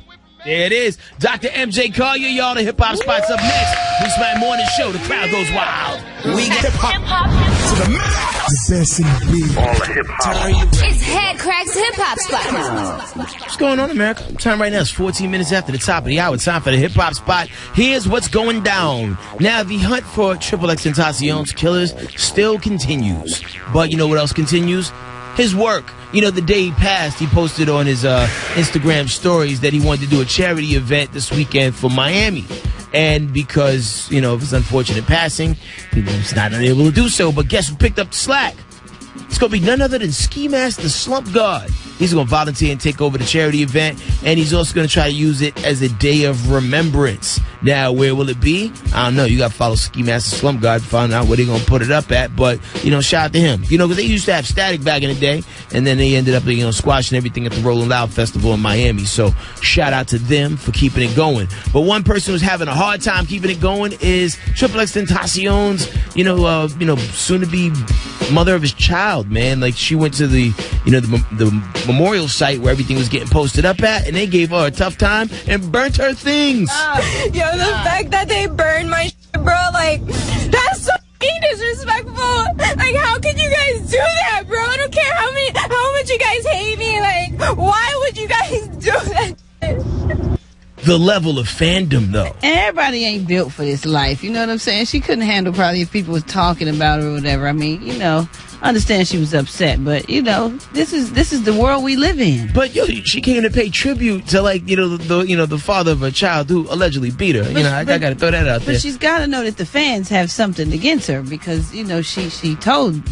S4: There it is. Dr. MJ Collier, y'all, the hip-hop spot's up next. This is my morning show. The crowd goes wild. We got hip-hop to the max. The best in the beat. All the hip-hop.
S10: It's Head Cracks Hip-Hop Spot.
S4: What's going on, America? Time right now is 14 minutes after the top of the hour. Time for the hip-hop spot. Here's what's going down. Now, the hunt for XXXTentacion's killers still continues. But you know what else continues? His work. The day he passed, he posted on his Instagram stories that he wanted to do a charity event this weekend for Miami. And because, of his unfortunate passing, he was not able to do so. But guess who picked up the slack? It's going to be none other than Ski Mask the Slump God. He's going to volunteer and take over the charity event, and he's also going to try to use it as a day of remembrance. Now, where will it be? I don't know. You got to follow Ski Mask the Slump God to find out where they're going to put it up at. But, shout out to him. Because they used to have Static back in the day, and then they ended up, squashing everything at the Rolling Loud Festival in Miami. So, shout out to them for keeping it going. But one person who's having a hard time keeping it going is XXXTentacion's, soon-to-be mother of his child, man. Like, she went to the memorial site where everything was getting posted up at, and they gave her a tough time and burnt her things.
S8: The fact that they burned my shit, bro, like, that's so disrespectful. Like, how could you guys do that, bro? I don't care how much you guys hate me. Like, why would you guys do that shit?
S4: The level of fandom, though.
S5: And everybody ain't built for this life. You know what I'm saying? She couldn't handle probably if people was talking about her or whatever. I mean, understand she was upset, but this is the world we live in.
S4: But she came to pay tribute to the father of a child who allegedly beat her. I got to throw that out there.
S5: But she's got to know that the fans have something against her because she snitched on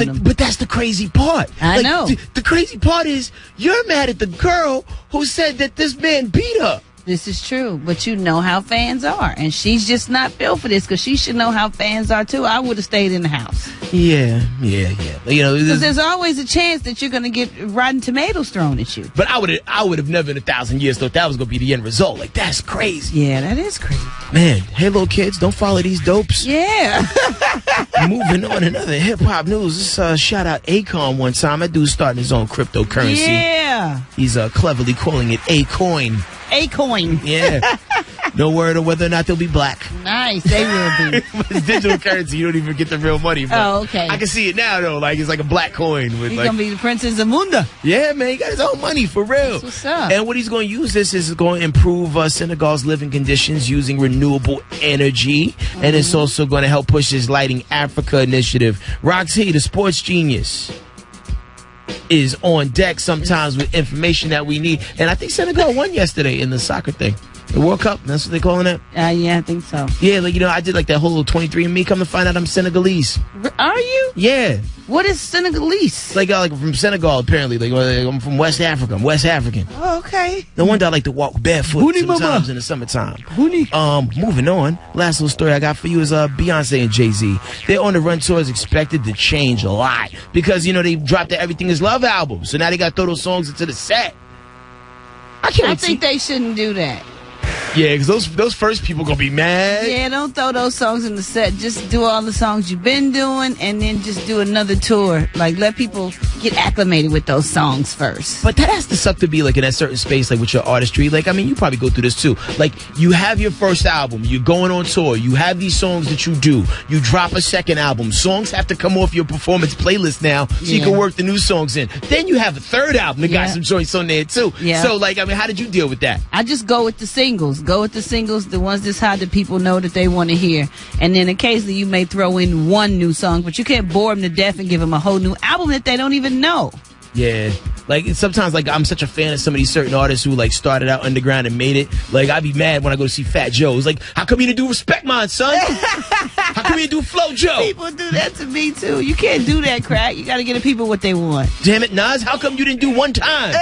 S5: them.
S4: But that's the crazy part.
S5: I know.
S4: The crazy part is you're mad at the girl who said that this man beat her.
S5: This is true, but you know how fans are, and she's just not built for this because she should know how fans are too. I would have stayed in the house.
S4: Yeah.
S5: Because there's always a chance that you're going to get rotten tomatoes thrown at you.
S4: But I would have never in 1,000 years thought that was going to be the end result. Like, that's crazy.
S5: Yeah, that is crazy.
S4: Man, hey, little kids, don't follow these dopes.
S5: Yeah.
S4: Moving on, another hip-hop news. This shout out Akon one time. That dude's starting his own cryptocurrency.
S5: Yeah.
S4: He's cleverly calling it A-Coin.
S5: A-Coin.
S4: Yeah. No word on whether or not they'll be black.
S5: Nice, they will be.
S4: It's digital currency. You don't even get the real money.
S5: Oh, okay.
S4: I can see it now, though. Like, it's like a black coin. He's
S5: going to be the Princess Zamunda.
S4: Yeah, man. He got his own money, for real.
S5: That's what's up.
S4: And what he's going to use this is going to improve Senegal's living conditions using renewable energy. Mm-hmm. And it's also going to help push his Lighting Africa initiative. Roxy, the sports genius, is on deck sometimes with information that we need. And I think Senegal won yesterday in the soccer thing. The World Cup, that's what they're calling it?
S5: Yeah, I think so.
S4: Yeah, I did that whole 23andMe. Come to find out I'm Senegalese.
S5: Are you?
S4: Yeah.
S5: What is Senegalese?
S4: Like from Senegal, apparently. I'm from West Africa. I'm West African.
S5: Oh, okay.
S4: No wonder I like to walk barefoot sometimes in the summertime. Moving on. Last little story I got for you is Beyonce and Jay-Z. Their On the Run tour is expected to change a lot because, they dropped the Everything Is Love album. So now they got to throw those songs into the set.
S5: I think they shouldn't do that.
S4: Yeah, because those first people going to be mad.
S5: Yeah, don't throw those songs in the set. Just do all the songs you've been doing and then just do another tour. Like, let people get acclimated with those songs first.
S4: But that has to suck to be, like, in that certain space, like, with your artistry. Like, I mean, you probably go through this, too. Like, you have your first album. You're going on tour. You have these songs that you do. You drop a second album. Songs have to come off your performance playlist now so you can work the new songs in. Then you have a third album that got some joints on there, too.
S5: Yeah.
S4: So, like, I mean, how did you deal with that?
S5: I just go with the singles. Go with the singles, the ones that's hot that people know that they want to hear. And then occasionally you may throw in one new song, but you can't bore them to death and give them a whole new album that they don't even know.
S4: Yeah. Like, sometimes, like, I'm such a fan of some of these certain artists who, like, started out underground and made it. Like, I'd be mad when I go to see Fat Joe. It's like, how come you didn't do Respect Mine, son? How come you didn't do Flow Joe?
S5: People do that to me, too. You can't do that, crack. You got to get the people what they want.
S4: Damn it, Nas, how come you didn't do One Time?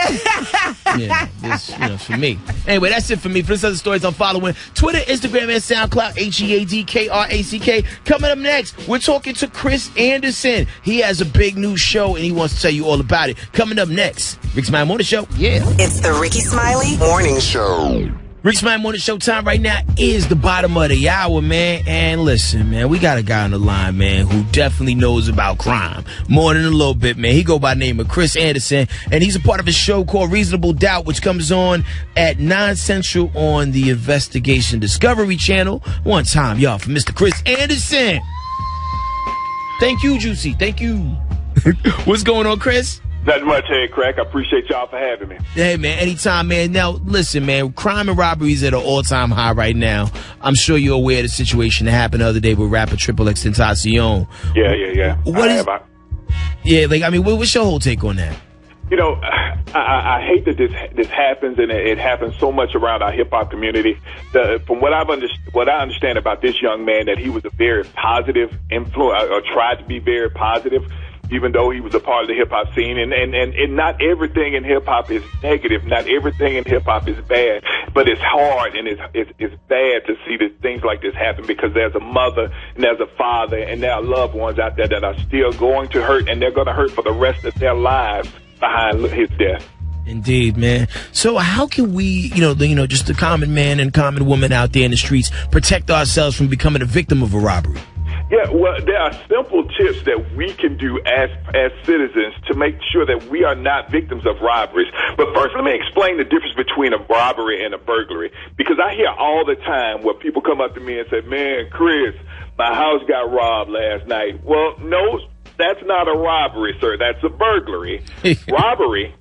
S4: Yeah, this, for me. Anyway, that's it for me. For this other stories I'm following, Twitter, Instagram, and SoundCloud, HEADKRACK. Coming up next, we're talking to Chris Anderson. He has a big new show, and he wants to tell you all about it. Coming up next, Rickey Smiley Morning Show. Yeah.
S2: It's the Rickey Smiley Morning Show.
S4: Rickey Smiley Morning Show time right now is the bottom of the hour, man. And listen, man, we got a guy on the line, man, who definitely knows about crime. More than a little bit, man. He go by the name of Chris Anderson, and he's a part of a show called Reasonable Doubt, which comes on at 9 Central on the Investigation Discovery Channel. One time, y'all, for Mr. Chris Anderson. Thank you, Juicy. Thank you. What's going on, Chris?
S19: Not much, hey, Crack. I appreciate y'all for having me.
S4: Hey, man, anytime, man. Now, listen, man, crime and robberies at an all-time high right now. I'm sure you're aware of the situation that happened the other day with rapper Triple X Tentacion.
S19: Yeah.
S4: Yeah, like, I mean, what's your whole take on that?
S19: I hate that this happens, and it happens so much around our hip-hop community. From what I understand about this young man, that he was a very positive influence, or tried to be very positive, even though he was a part of the hip-hop scene. And not everything in hip-hop is negative. Not everything in hip-hop is bad. But it's hard and it's bad to see things like this happen, because there's a mother and there's a father and there are loved ones out there that are still going to hurt, and they're going to hurt for the rest of their lives behind his death.
S4: Indeed, man. So how can we, just the common man and common woman out there in the streets, protect ourselves from becoming a victim of a robbery?
S19: Yeah, well, there are simple tips that we can do as citizens to make sure that we are not victims of robberies. But first, let me explain the difference between a robbery and a burglary, because I hear all the time where people come up to me and say, "Man, Chris, my house got robbed last night." Well, no, that's not a robbery, sir. That's a burglary. Robbery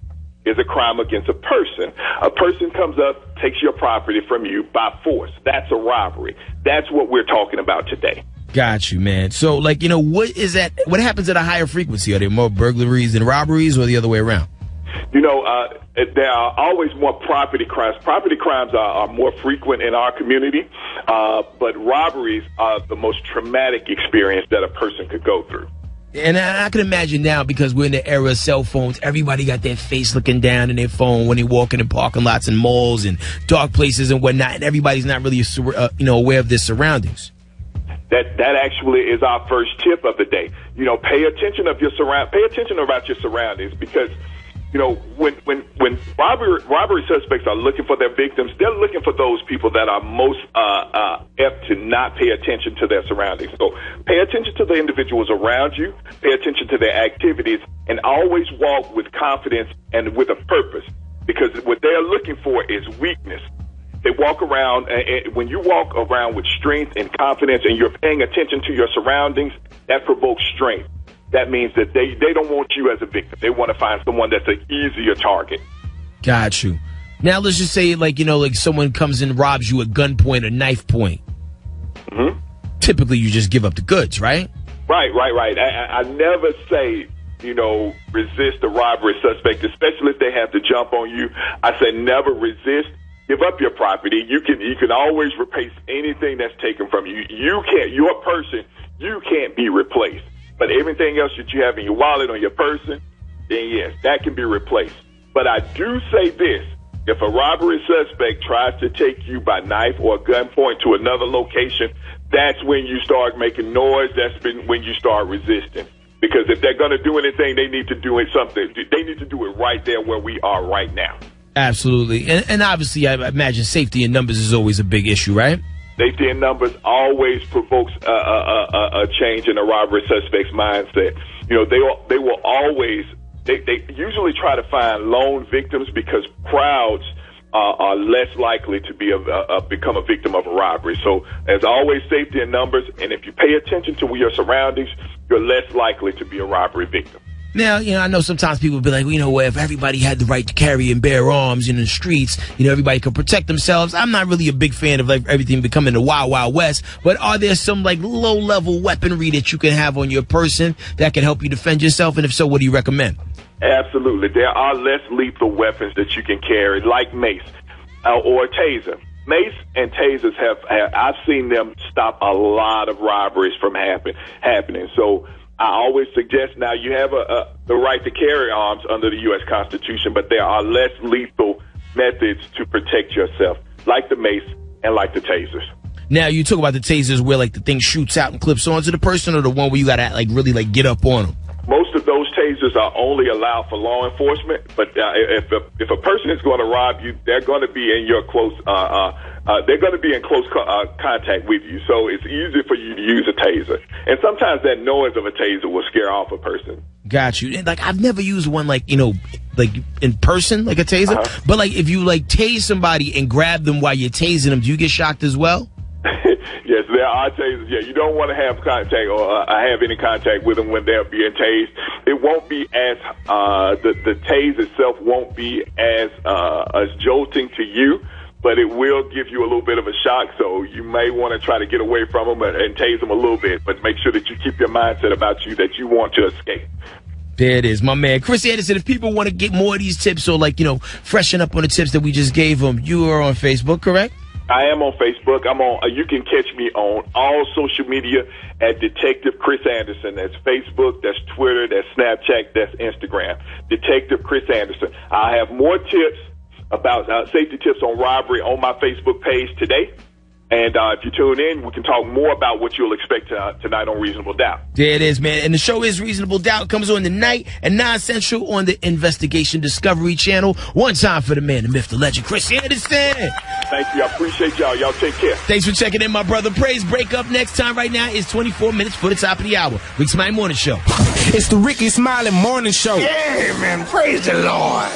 S19: is a crime against a person. A person comes up, takes your property from you by force. That's a robbery. That's what we're talking about today.
S4: Got you, man. So, like, you know, what happens at a higher frequency? Are there more burglaries than robberies, or the other way around?
S19: You know, there are always more property crimes. Property crimes are more frequent in our community, but robberies are the most traumatic experience that a person could go through.
S4: And I can imagine now, because we're in the era of cell phones, everybody got their face looking down in their phone when they're walking in parking lots and malls and dark places and whatnot, and everybody's not really, aware of their surroundings.
S19: That actually is our first tip of the day. You know, pay attention about your surroundings, because, you know, when robbery suspects are looking for their victims, they're looking for those people that are most apt to not pay attention to their surroundings. So pay attention to the individuals around you, pay attention to their activities, and always walk with confidence and with a purpose, because what they're looking for is weakness. They walk around, and when you walk around with strength and confidence and you're paying attention to your surroundings, that provokes strength. That means that they don't want you as a victim. They want to find someone that's an easier target.
S4: Got you. Now, let's just say, like someone comes and robs you at gunpoint or knife point.
S19: Mm-hmm.
S4: Typically, you just give up the goods, right?
S19: Right. I never say, resist a robbery suspect, especially if they have to jump on you. I say never resist. Give up your property. You can always replace anything that's taken from you. Your person, you can't be replaced. But everything else that you have in your wallet or your person, then yes, that can be replaced. But I do say this: if a robbery suspect tries to take you by knife or gunpoint to another location, that's when you start making noise. That's when you start resisting. Because if they're going to do anything, they need to do it right there where we are right now.
S4: Absolutely. And obviously, I imagine safety in numbers is always a big issue, right?
S19: Safety in numbers always provokes a change in a robbery suspect's mindset. They will always, they usually try to find lone victims, because crowds are less likely to become a victim of a robbery. So there's always safety in numbers, and if you pay attention to your surroundings, you're less likely to be a robbery victim.
S4: Now, I know sometimes people be like, if everybody had the right to carry and bear arms in the streets, everybody could protect themselves. I'm not really a big fan of everything becoming the Wild Wild West, but are there some low-level weaponry that you can have on your person that can help you defend yourself? And if so, what do you recommend?
S19: Absolutely. There are less lethal weapons that you can carry, like mace or a taser. Mace and tasers I've seen them stop a lot of robberies from happening. So I always suggest, now you have the right to carry arms under the U.S. Constitution, but there are less lethal methods to protect yourself, like the mace and like the tasers.
S4: Now, you talk about the tasers where the thing shoots out and clips onto the person, or the one where you got to really get up on them?
S19: Most of those tasers are only allowed for law enforcement, but if a person is going to rob you, they're going to be in your close contact with you. So it's easier for you to use a taser, and sometimes that noise of a taser will scare off a person. Got you.
S4: And I've never used one in person, like a taser. Uh-huh. But if you tase somebody and grab them while you're tasing them, do you get shocked as well?
S19: Yes, there are tasers. Yeah, you don't want to have contact or have any contact with them when they're being tased. It won't be as the tase itself won't be as jolting to you, but it will give you a little bit of a shock. So you may want to try to get away from them and tase them a little bit, but make sure that you keep your mindset about you that you want to escape.
S4: There it is, my man. Chris Anderson, if people want to get more of these tips or freshen up on the tips that we just gave them, you are on Facebook, correct?
S19: I am on Facebook. You can catch me on all social media at Detective Chris Anderson. That's Facebook, that's Twitter, that's Snapchat, that's Instagram. Detective Chris Anderson. I have more tips about safety tips on robbery on my Facebook page today. And if you tune in, we can talk more about what you'll expect tonight on Reasonable Doubt.
S4: There it is, man. And the show is Reasonable Doubt. It comes on tonight at 9 Central on the Investigation Discovery Channel. One time for the man, the myth, the legend, Chris Anderson.
S19: Thank you. I appreciate y'all. Y'all take care.
S4: Thanks for checking in, my brother. Praise break up next time. Right now is 24 minutes for the top of the hour. Rickey Smiley Morning Show.
S1: It's the Rickey Smiley Morning Show.
S3: Yeah, man. Praise the Lord.